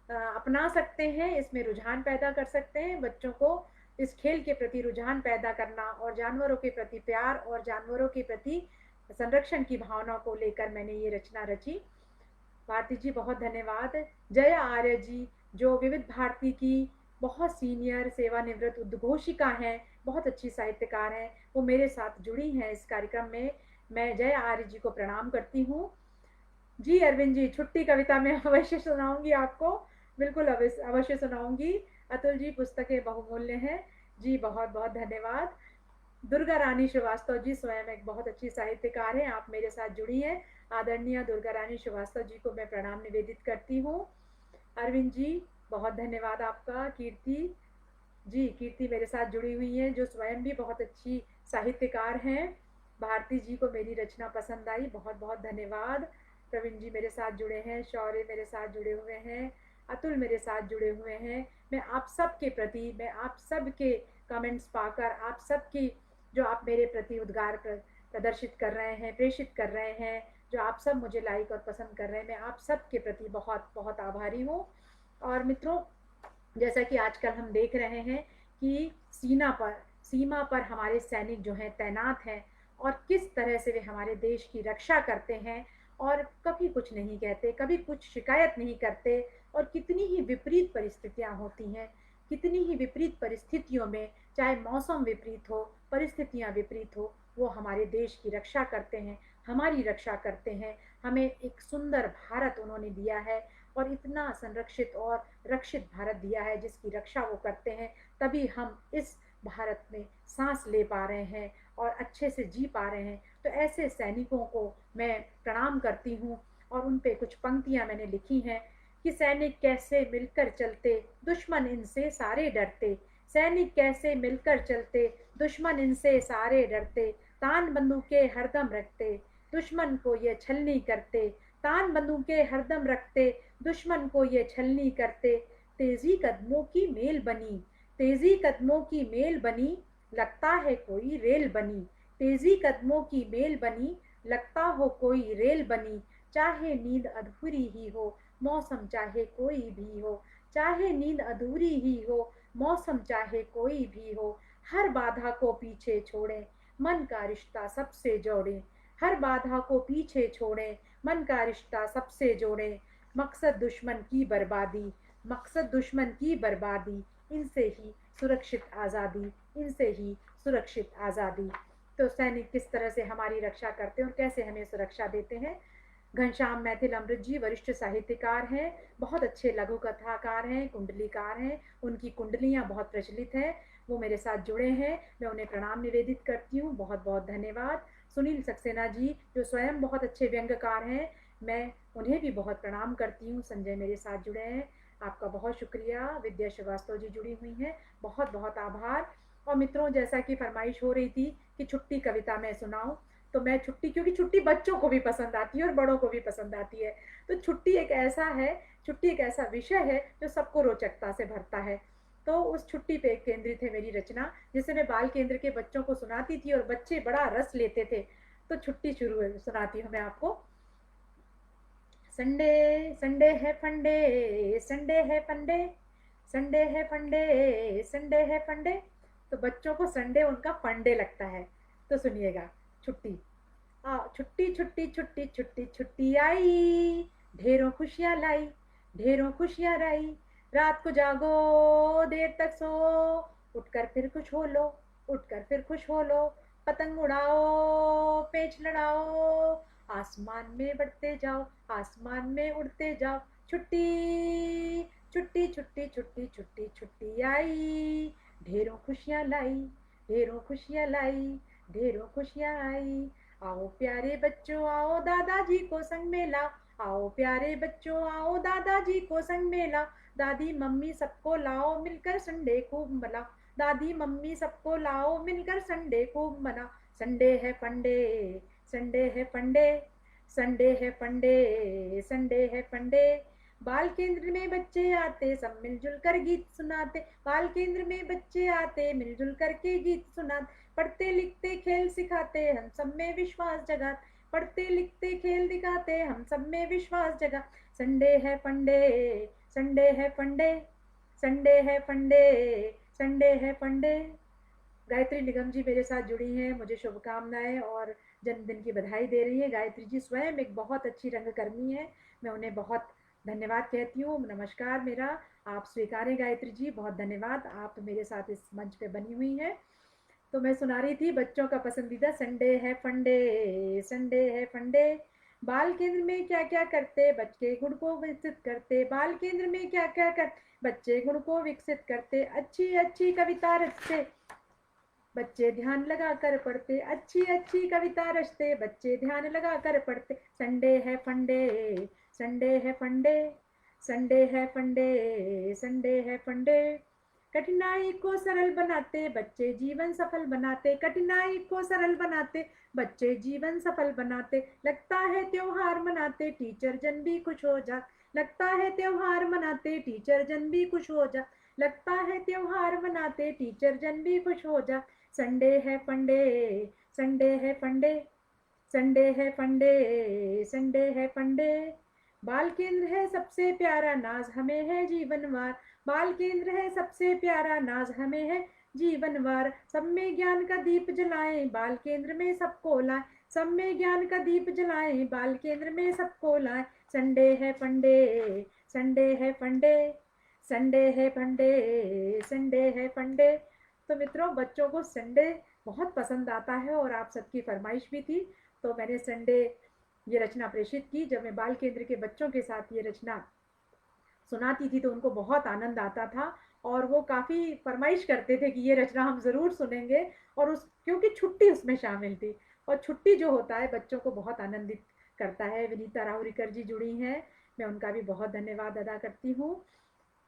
अपना सकते हैं, इसमें रुझान पैदा कर सकते हैं। बच्चों को इस खेल के प्रति रुझान पैदा करना और जानवरों के प्रति प्यार और जानवरों के प्रति संरक्षण की भावना को लेकर मैंने ये रचना रची। भारती जी बहुत धन्यवाद। जया आर्य जी जो विविध भारती की बहुत सीनियर सेवानिवृत्त उद्घोषिका हैं, बहुत अच्छी साहित्यकार हैं, वो मेरे साथ जुड़ी हैं इस कार्यक्रम में। मैं जया आर्य जी को प्रणाम करती हूँ। जी अरविंद जी, छुट्टी कविता मैं अवश्य सुनाऊंगी आपको, बिल्कुल अवश्य सुनाऊंगी। अतुल जी, पुस्तकें बहुमूल्य हैं। जी बहुत बहुत धन्यवाद। दुर्गा रानी श्रीवास्तव जी स्वयं एक बहुत अच्छी साहित्यकार हैं, आप मेरे साथ जुड़ी हैं। आदरणीय दुर्गा रानी श्रीवास्तव जी को मैं प्रणाम निवेदित करती हूँ। अरविंद जी बहुत धन्यवाद आपका। कीर्ति जी, कीर्ति मेरे साथ जुड़ी हुई हैं जो स्वयं भी बहुत अच्छी साहित्यकार हैं। भारती जी को मेरी रचना पसंद आई, बहुत बहुत धन्यवाद। प्रवीण जी मेरे साथ जुड़े हैं, शौर्य मेरे साथ जुड़े हुए हैं, अतुल मेरे साथ जुड़े हुए हैं। मैं आप सब के प्रति, मैं आप सब के कमेंट्स पाकर, आप सब की जो आप मेरे प्रति उद्गार प्रदर्शित कर रहे हैं, प्रेषित कर रहे हैं, जो आप सब मुझे लाइक और पसंद कर रहे हैं, मैं आप सब के प्रति बहुत बहुत आभारी हूँ। और मित्रों, जैसा कि आजकल हम देख रहे हैं कि सीमा पर हमारे सैनिक जो हैं तैनात हैं और किस तरह से वे हमारे देश की रक्षा करते हैं और कभी कुछ नहीं कहते, कभी कुछ शिकायत नहीं करते। और कितनी ही विपरीत परिस्थितियां होती हैं, कितनी ही विपरीत परिस्थितियों में, चाहे मौसम विपरीत हो, परिस्थितियां विपरीत हो, वो हमारे देश की रक्षा करते हैं, हमारी रक्षा करते हैं। हमें एक सुंदर भारत उन्होंने दिया है और इतना संरक्षित और रक्षित भारत दिया है जिसकी रक्षा वो करते हैं, तभी हम इस भारत में सांस ले पा रहे हैं और अच्छे से जी पा रहे हैं। तो ऐसे सैनिकों को मैं प्रणाम करती हूँ और उन पे कुछ पंक्तियां मैंने लिखी हैं कि सैनिक कैसे मिलकर चलते, दुश्मन इनसे सारे डरते, सैनिक कैसे मिलकर चलते, दुश्मन इनसे सारे डरते, तान बंदूकें हरदम रखते, दुश्मन को ये छलनी करते, तान बंदूकें हरदम रखते, दुश्मन को ये छलनी करते। तेजी कदमों की मेल बनी, तेजी कदमों की मेल बनी, लगता है कोई रेल बनी, तेजी कदमों की मेल बनी, लगता हो कोई रेल बनी। चाहे नींद अधूरी ही हो, मौसम चाहे कोई भी हो, चाहे नींद अधूरी ही हो, मौसम चाहे कोई भी हो, हर बाधा को पीछे छोड़ें, मन का रिश्ता सबसे जोड़ें, हर बाधा को पीछे छोड़ें, मन का रिश्ता सबसे जोड़ें। मकसद दुश्मन की बर्बादी, मकसद दुश्मन की बर्बादी, इनसे ही सुरक्षित आज़ादी, इनसे ही सुरक्षित आज़ादी। तो सैनिक किस तरह से हमारी रक्षा करते हैं और कैसे हमें सुरक्षा देते हैं। घनश्याम मैथिल अमृत जी वरिष्ठ साहित्यकार हैं, बहुत अच्छे लघु कथाकार हैं, कुंडलीकार हैं, उनकी कुंडलियाँ बहुत प्रचलित हैं, वो मेरे साथ जुड़े हैं, मैं उन्हें प्रणाम निवेदित करती हूँ, बहुत बहुत धन्यवाद। सुनील सक्सेना जी जो स्वयं बहुत अच्छे व्यंग्यकार हैं, मैं उन्हें भी बहुत प्रणाम करती हूँ। संजय मेरे साथ जुड़े हैं, आपका बहुत शुक्रिया। विद्या श्रीवास्तव जी जुड़ी हुई हैं, बहुत बहुत आभार। और मित्रों, जैसा कि फरमाइश हो रही थी कि छुट्टी कविता मैं सुनाऊं, तो मैं छुट्टी, क्योंकि छुट्टी बच्चों को भी पसंद आती है और बड़ों को भी पसंद आती है, तो छुट्टी एक ऐसा है, छुट्टी एक ऐसा विषय है जो सबको रोचकता से भरता है। तो उस छुट्टी पे केंद्रित है मेरी रचना, जिसे मैं बाल केंद्र के बच्चों को सुनाती थी और बच्चे बड़ा रस लेते थे। तो छुट्टी शुरू है, सुनाती हूँ मैं आपको। संडे संडे है फंडे, संडे है फंडे, संडे है फंडे, संडे है फंडे। तो बच्चों को संडे उनका फंडे लगता है। तो सुनिएगा, छुट्टी। छुट्टी छुट्टी छुट्टी छुट्टी छुट्टी आई, ढेरों खुशियाँ लाई, ढेरों खुशियाँ लाई। रात को जागो, देर तक सो, उठकर फिर खुश हो लो, उठकर फिर खुश हो लो। पतंग उड़ाओ, पेच लड़ाओ, आसमान में बढ़ते जाओ, आसमान में उड़ते जाओ। छुट्टी छुट्टी छुट्टी छुट्टी छुट्टी छुट्टी आई, ढेरों खुशियाँ लाई, ढेरों खुशियाँ लाई, ढेरों खुशियाँ आई। आओ प्यारे बच्चों आओ दादाजी को संग में लाओ, आओ प्यारे बच्चों आओ दादाजी को संग में लाओ। दादी मम्मी सबको लाओ, मिलकर संडे खूब मनाओ, दादी मम्मी सबको लाओ, मिलकर संडे खूब मनाओ। संडे है फंडे, संडे है फंडे, संडे है फंडे, संडे है फंडे। बाल केंद्र में बच्चे आते, सब मिलजुल कर गीत सुनाते, बाल केंद्र में बच्चे आते, मिलजुल करके गीत सुनाते। पढ़ते लिखते खेल सिखाते, हम सब में विश्वास जगा, पढ़ते लिखते खेल दिखाते, हम सब में विश्वास जगा। संडे है फंडे, संडे है फंडे, संडे है फंडे, संडे है फंडे। गायत्री निगम जी मेरे साथ जुड़ी हैं, मुझे शुभकामनाएं और जन्मदिन की बधाई दे रही है। गायत्री जी स्वयं एक बहुत अच्छी रंगकर्मी है, मैं उन्हें बहुत धन्यवाद कहती हूँ। नमस्कार मेरा, आप स्वीकारें गायत्री जी, बहुत धन्यवाद, आप मेरे साथ इस मंच पे बनी हुई हैं। तो मैं सुना रही थी बच्चों का पसंदीदा संडे है फंडे, संडे है फंडे। बाल केंद्र में क्या क्या करते, बच्चे गुण को विकसित करते, बाल केंद्र में क्या क्या कर बच्चे गुण को विकसित करते। अच्छी अच्छी कविता रचते, बच्चे ध्यान लगा कर पढ़ते, अच्छी अच्छी कविता रचते, बच्चे ध्यान लगा कर पढ़ते। संडे है फंडे, संडे है फंडे, संडे है फंडे, संडे है फंडे। कठिनाई को सरल बनाते, बच्चे जीवन सफल बनाते, कठिनाई को सरल बनाते, बच्चे जीवन सफल बनाते। लगता है त्योहार मनाते, टीचर जन भी खुश हो जा, लगता है त्योहार मनाते, टीचर जन भी खुश हो जा, लगता है त्योहार मनाते, टीचर जन भी खुश हो जा। संडे है फंडे, संडे है फंडे, संडे है फंडे, संडे है फंडे। बाल केंद्र है सबसे प्यारा नाज, हमें है जीवनवार, बाल केंद्र है सबसे प्यारा नाज, हमें है जीवनवार। सब में ज्ञान का दीप जलाएं, बाल केंद्र में सबको लाएं, सब में ज्ञान का दीप जलाएं, बाल केंद्र में सबको लाएं। संडे है फंडे, संडे है फंडे, संडे है फंडे, संडे है फंडे। तो मित्रों, बच्चों को संडे बहुत पसंद आता है और आप सबकी फरमाइश भी थी, तो मैंने संडे ये रचना प्रेषित की। जब मैं बाल केंद्र के बच्चों के साथ ये रचना सुनाती थी तो उनको बहुत आनंद आता था और वो काफ़ी फरमाइश करते थे कि ये रचना हम ज़रूर सुनेंगे। और उस क्योंकि छुट्टी उसमें शामिल थी, और छुट्टी जो होता है बच्चों को बहुत आनंदित करता है। विनीता राहुरिकर जी जुड़ी हैं, मैं उनका भी बहुत धन्यवाद अदा करती हूँ।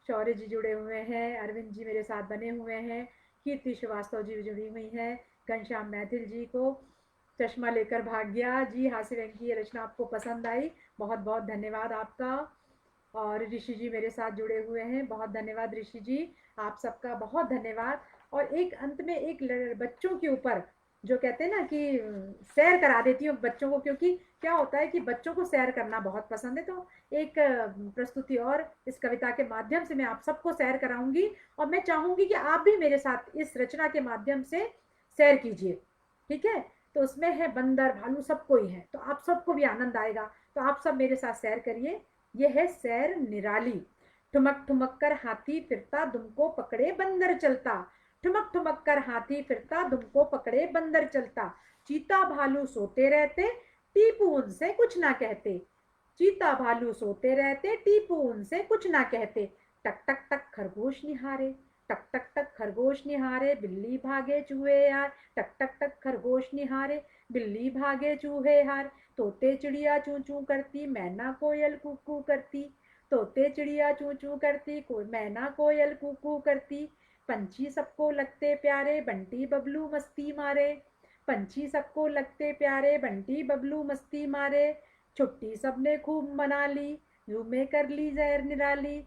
शौर्य जी जुड़े हुए हैं, अरविंद जी मेरे साथ बने हुए हैं, कीर्ति श्रीवास्तव जी जुड़ी हुई हैं, घनश्याम मैथिल जी को चश्मा लेकर भाग गया जी, हासिर की ये रचना आपको पसंद आई, बहुत बहुत धन्यवाद आपका। और ऋषि जी मेरे साथ जुड़े हुए हैं, बहुत धन्यवाद ऋषि जी, आप सबका बहुत धन्यवाद। और एक अंत में एक बच्चों के ऊपर जो कहते हैं ना कि सैर करा देती हूँ बच्चों को, क्योंकि क्या होता है कि बच्चों को सैर करना बहुत पसंद है। तो एक प्रस्तुति और इस कविता के माध्यम से मैं आप सबको सैर कराऊंगी, और मैं चाहूंगी कि आप भी मेरे साथ इस रचना के माध्यम से सैर कीजिए, ठीक है। तो उसमें है बंदर भालू सबको ही है, तो आप सबको भी आनंद आएगा, तो आप सब मेरे साथ सैर करिए। ये है सैर निराली। ठुमक ठुमक कर हाथी फिरता, दुम को पकड़े बंदर चलता, ठुमक ठुमक कर हाथी फिरता, दुम को पकड़े बंदर चलता। चीता भालू सोते रहते, टीपू उनसे कुछ ना कहते, चीता भालू सोते रहते, टीपू उनसे कुछ ना कहते। टक टक टक खरगोश निहारे, टक टक टक खरगोश निहारे, बिल्ली भागे चूहे आए, टक टक टक खरगोश निहारे, बिल्ली भागे चूहे हार। तोते चिड़िया चू चू करती, मैना कोयल कूकू करती, तोते चिड़िया चू चू करती, मैना कोयल कूकू करती। पंछी सबको लगते प्यारे, बंटी बबलू मस्ती मारे, पंछी सबको लगते प्यारे, बंटी बबलू मस्ती मारे। छुट्टी सबने खूब मना ली, जू में कर ली सैर निराली,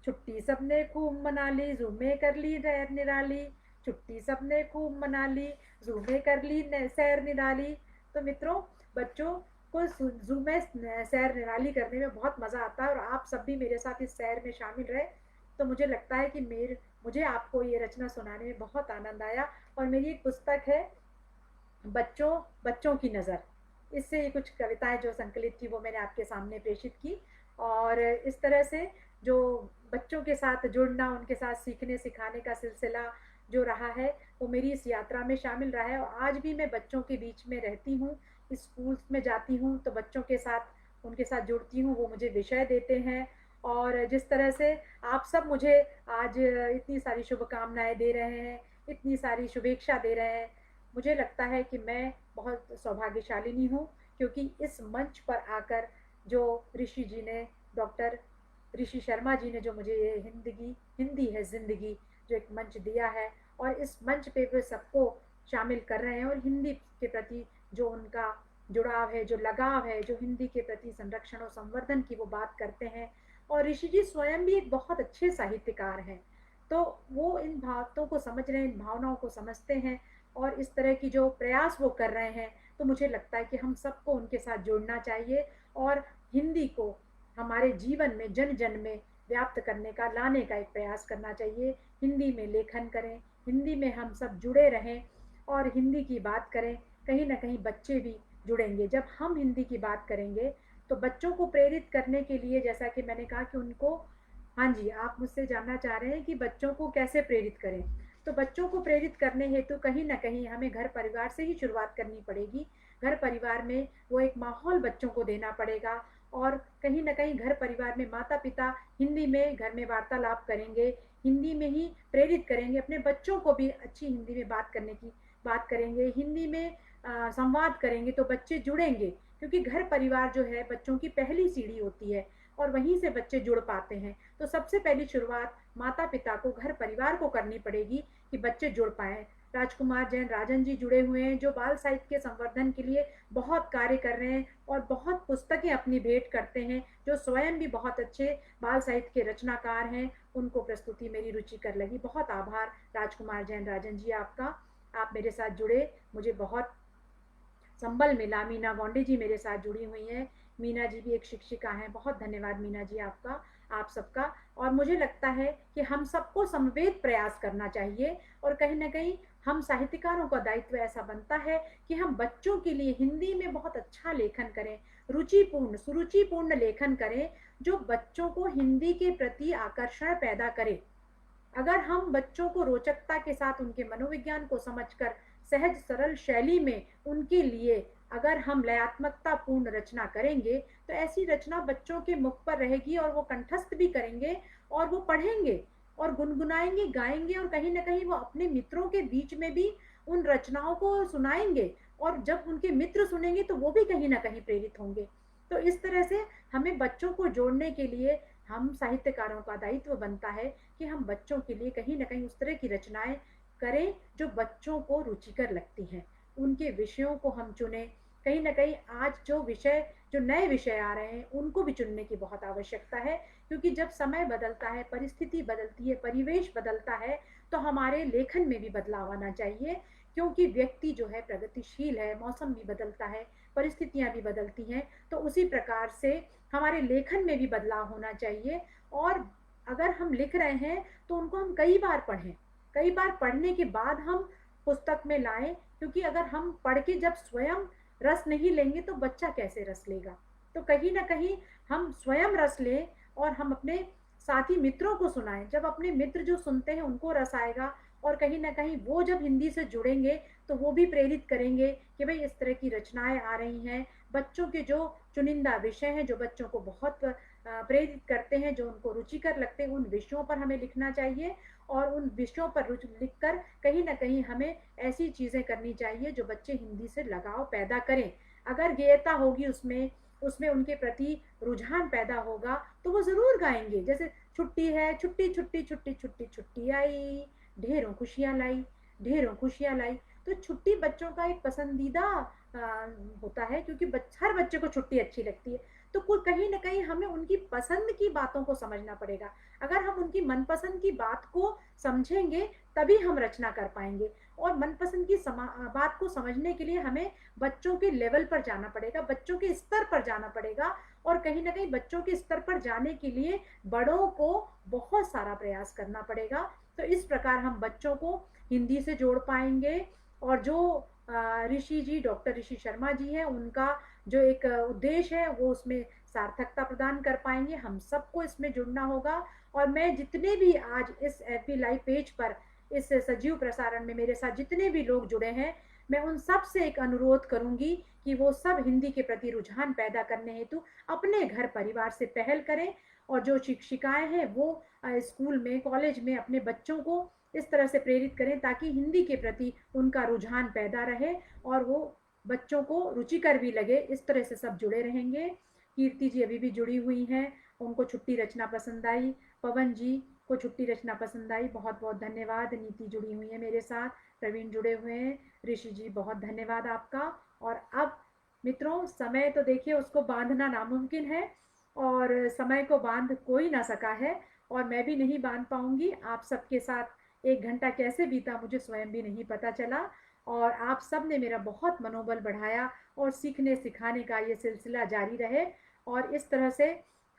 छुट्टी सबने खूब मना ली, जू में कर ली सैर निराली, छुट्टी सबने खूब मना ली, जू में कर ली सैर निराली। तो मित्रों, बच्चों, को ज़ू में सैर निराली करने में बहुत मज़ा आता है और आप सब भी मेरे साथ इस सैर में शामिल रहे, तो मुझे लगता है कि मुझे आपको ये रचना सुनाने में बहुत आनंद आया। और मेरी एक पुस्तक है, बच्चों बच्चों की नज़र, इससे ये कुछ कविताएं जो संकलित थी वो मैंने आपके सामने प्रेषित की। और इस तरह से जो बच्चों के साथ जुड़ना, उनके साथ सीखने सिखाने का सिलसिला जो रहा है, वो मेरी इस यात्रा में शामिल रहा है। और आज भी मैं बच्चों के बीच में रहती हूँ, स्कूल्स में जाती हूँ तो बच्चों के साथ उनके साथ जुड़ती हूँ, वो मुझे विषय देते हैं। और जिस तरह से आप सब मुझे आज इतनी सारी शुभकामनाएं दे रहे हैं, इतनी सारी शुभेच्छा दे रहे हैं, मुझे लगता है कि मैं बहुत सौभाग्यशालिनी हूँ, क्योंकि इस मंच पर आकर जो ऋषि जी ने, डॉक्टर ऋषि शर्मा जी ने जो मुझे ये हिंदी है ज़िंदगी जो एक मंच दिया है, और इस मंच पे वे सबको शामिल कर रहे हैं और हिंदी के प्रति जो उनका जुड़ाव है, जो लगाव है, जो हिंदी के प्रति संरक्षण और संवर्धन की वो बात करते हैं। और ऋषि जी स्वयं भी एक बहुत अच्छे साहित्यकार हैं, तो वो इन बातों को समझ रहे हैं, इन भावनाओं को समझते हैं और इस तरह की जो प्रयास वो कर रहे हैं, तो मुझे लगता है कि हम सबको उनके साथ जुड़ना चाहिए और हिंदी को हमारे जीवन में जन जन में व्याप्त करने का, लाने का एक प्रयास करना चाहिए। हिंदी में लेखन करें, हिंदी में हम सब जुड़े रहें और हिंदी की बात करें। कहीं ना कहीं बच्चे भी जुड़ेंगे जब हम हिंदी की बात करेंगे। तो बच्चों को प्रेरित करने के लिए, जैसा कि मैंने कहा कि उनको, हाँ जी, आप मुझसे जानना चाह रहे हैं कि बच्चों को कैसे प्रेरित करें। तो बच्चों को प्रेरित करने हेतु कहीं ना कहीं हमें घर परिवार से ही शुरुआत करनी पड़ेगी। घर परिवार में वो एक माहौल बच्चों को देना पड़ेगा और कहीं ना कहीं घर परिवार में माता पिता हिंदी में घर में वार्तालाप करेंगे, हिंदी में ही प्रेरित करेंगे, अपने बच्चों को भी अच्छी हिंदी में बात करने की बात करेंगे, हिंदी में संवाद करेंगे, तो बच्चे जुड़ेंगे। क्योंकि घर परिवार जो है बच्चों की पहली सीढ़ी होती है और वहीं से बच्चे जुड़ पाते हैं। तो सबसे पहली शुरुआत माता पिता को, घर परिवार को करनी पड़ेगी कि बच्चे जुड़ पाए। राजकुमार जैन राजन जी जुड़े हुए हैं, जो बाल साहित्य के संवर्धन के लिए बहुत कार्य कर रहे हैं और बहुत पुस्तकें अपनी भेंट करते हैं, जो स्वयं भी बहुत अच्छे बाल साहित्य के रचनाकार हैं। उनको प्रस्तुति मेरी रुचिकर लगी। बहुत आभार राजकुमार जैन राजन जी आपका, आप मेरे साथ जुड़े, मुझे बहुत संबल मिला। मीना गोंडे जी मेरे साथ जुड़ी हुई हैं, मीना जी भी एक शिक्षिका हैं। बहुत धन्यवाद मीना जी आपका, आप सबका। और मुझे लगता है कि हम सबको समवेत प्रयास करना चाहिए और कहीं ना कहीं हम साहित्यकारों का दायित्व ऐसा बनता है कि हम बच्चों के लिए हिंदी में बहुत अच्छा लेखन करें, रुचिपूर्ण सुरुचिपूर्ण लेखन करें, जो बच्चों को हिंदी के प्रति आकर्षण पैदा करे। अगर हम बच्चों को रोचकता के साथ उनके मनोविज्ञान को समझकर सहज सरल शैली में उनके लिए अगर हम लयात्मकता पूर्ण रचना करेंगे, तो ऐसी रचना बच्चों के मुख पर रहेगी और वो कंठस्थ भी करेंगे और वो पढ़ेंगे और गुनगुनाएंगे, गाएंगे और कहीं ना कहीं वो अपने मित्रों के बीच में भी उन रचनाओं को सुनाएंगे और जब उनके मित्र सुनेंगे तो वो भी कहीं ना कहीं प्रेरित होंगे। तो इस तरह से हमें बच्चों को जोड़ने के लिए हम साहित्यकारों का दायित्व बनता है कि हम बच्चों के लिए कहीं ना कहीं उस तरह की रचनाएं करें जो बच्चों को रुचिकर लगती हैं। उनके विषयों को हम चुने। कहीं ना कहीं आज जो नए विषय आ रहे हैं उनको भी चुनने की बहुत आवश्यकता है, क्योंकि जब समय बदलता है, परिस्थिति बदलती है, परिवेश बदलता है, तो हमारे लेखन में भी बदलाव आना चाहिए। क्योंकि व्यक्ति जो है प्रगतिशील है, मौसम भी बदलता है, परिस्थितियां भी बदलती हैं, तो उसी प्रकार से हमारे लेखन में भी बदलाव होना चाहिए। और अगर हम लिख रहे हैं तो उनको हम कई बार पढ़ें, कई बार पढ़ने के बाद हम पुस्तक में लाएं, क्योंकि अगर हम पढ़ के जब स्वयं रस नहीं लेंगे तो बच्चा कैसे रस लेगा। तो कहीं ना कहीं हम स्वयं रस लें और हम अपने साथी मित्रों को सुनाएं। जब अपने मित्र जो सुनते हैं उनको रस आएगा और कहीं ना कहीं वो जब हिंदी से जुड़ेंगे तो वो भी प्रेरित करेंगे कि भाई इस तरह की रचनाएं आ रही हैं। बच्चों के जो चुनिंदा विषय हैं जो बच्चों को बहुत प्रेरित करते हैं, जो उनको रुचिकर लगते हैं, उन विषयों पर हमें लिखना चाहिए और उन विषयों पर लिखकर कहीं ना कहीं हमें ऐसी चीज़ें करनी चाहिए जो बच्चे हिंदी से लगाव पैदा करें। अगर गेयता होगी उसमें उसमें उनके प्रति रुझान पैदा होगा तो वो ज़रूर गाएंगे। जैसे छुट्टी है, छुट्टी छुट्टी छुट्टी छुट्टी छुट्टी आई, ढेरों खुशियाँ लाई, ढेरों खुशियाँ लाई। तो छुट्टी बच्चों का एक पसंदीदा होता है, क्योंकि हर बच्चे को छुट्टी अच्छी लगती है। तो कुल कहीं ना कहीं हमें उनकी पसंद की बातों को समझना पड़ेगा। अगर हम उनकी मनपसंद की बात को समझेंगे तभी हम रचना कर पाएंगे। और मनपसंद की बात को समझने के लिए हमें बच्चों के लेवल पर जाना पड़ेगा, बच्चों के स्तर पर जाना पड़ेगा। और कहीं ना कहीं बच्चों के स्तर पर जाने के लिए बड़ों को बहुत सारा प्रयास करना पड़ेगा। तो इस प्रकार हम बच्चों को हिंदी से जोड़ पाएंगे। और जो ऋषि जी, डॉक्टर ऋषि शर्मा जी हैं, उनका जो एक उद्देश्य है वो उसमें सार्थकता प्रदान कर पाएंगे। हम सबको इसमें जुड़ना होगा। और मैं जितने भी आज इस एफबी लाइव पेज पर इस सजीव प्रसारण में मेरे साथ जितने भी लोग जुड़े हैं, मैं उन सब से एक अनुरोध करूंगी कि वो सब हिंदी के प्रति रुझान पैदा करने हेतु अपने घर परिवार से पहल करें। और जो शिक्षिकाएं हैं वो स्कूल में, कॉलेज में अपने बच्चों को इस तरह से प्रेरित करें ताकि हिंदी के प्रति उनका रुझान पैदा रहे और वो बच्चों को रुचिकर भी लगे। इस तरह से सब जुड़े रहेंगे। कीर्ति जी अभी भी जुड़ी हुई हैं, उनको छुट्टी रचना पसंद आई। पवन जी को छुट्टी रचना पसंद आई, बहुत बहुत धन्यवाद। नीति जुड़ी हुई है मेरे साथ, प्रवीण जुड़े हुए हैं, ऋषि जी बहुत धन्यवाद आपका। और अब मित्रों, समय तो देखिए उसको बांधना नामुमकिन है और समय को बांध कोई ना सका है और मैं भी नहीं बांध पाऊंगी। आप सबके साथ 1 घंटा कैसे बीता मुझे स्वयं भी नहीं पता चला। और आप सब ने मेरा बहुत मनोबल बढ़ाया और सीखने सिखाने का ये सिलसिला जारी रहे। और इस तरह से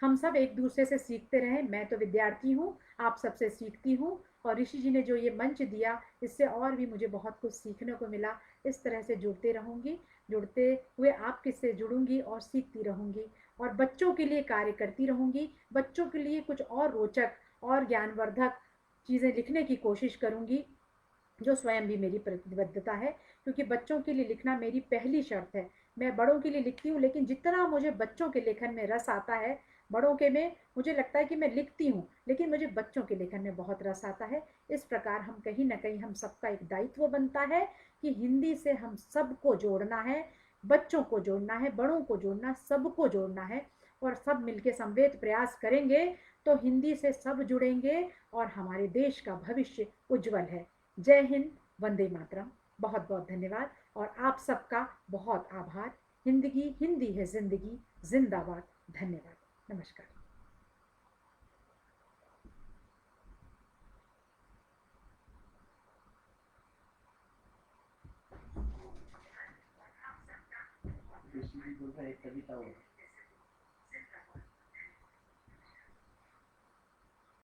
हम सब एक दूसरे से सीखते रहें। मैं तो विद्यार्थी हूँ, आप सबसे सीखती हूँ। और ऋषि जी ने जो ये मंच दिया, इससे और भी मुझे बहुत कुछ सीखने को मिला। इस तरह से जुड़ते रहूँगी, जुड़ते हुए आपके से जुड़ूंगी और सीखती रहूँगी और बच्चों के लिए कार्य करती रहूँगी। बच्चों के लिए कुछ और रोचक और ज्ञानवर्धक चीज़ें लिखने की कोशिश करूँगी, जो स्वयं भी मेरी प्रतिबद्धता है। क्योंकि बच्चों के लिए लिखना मेरी पहली शर्त है। मैं बड़ों के लिए लिखती हूँ, लेकिन जितना मुझे बच्चों के लेखन में रस आता है, बड़ों के में मुझे लगता है कि मैं लिखती हूँ, लेकिन मुझे बच्चों के लेखन में बहुत रस आता है। इस प्रकार हम कहीं ना कहीं हम सबका एक दायित्व बनता है कि हिंदी से हम सबको जोड़ना है, बच्चों को जोड़ना है, बड़ों को जोड़ना, सबको जोड़ना है। और सब मिलके संवेद प्रयास करेंगे तो हिंदी से सब जुड़ेंगे और हमारे देश का भविष्य उज्जवल है। जय हिंद, वंदे मातरम। बहुत बहुत धन्यवाद और आप सबका बहुत आभार। हिंदगी हिंदी है जिंदगी, जिंदाबाद। धन्यवाद, नमस्कार। ऋषि जी बोल रहे एक कविता हो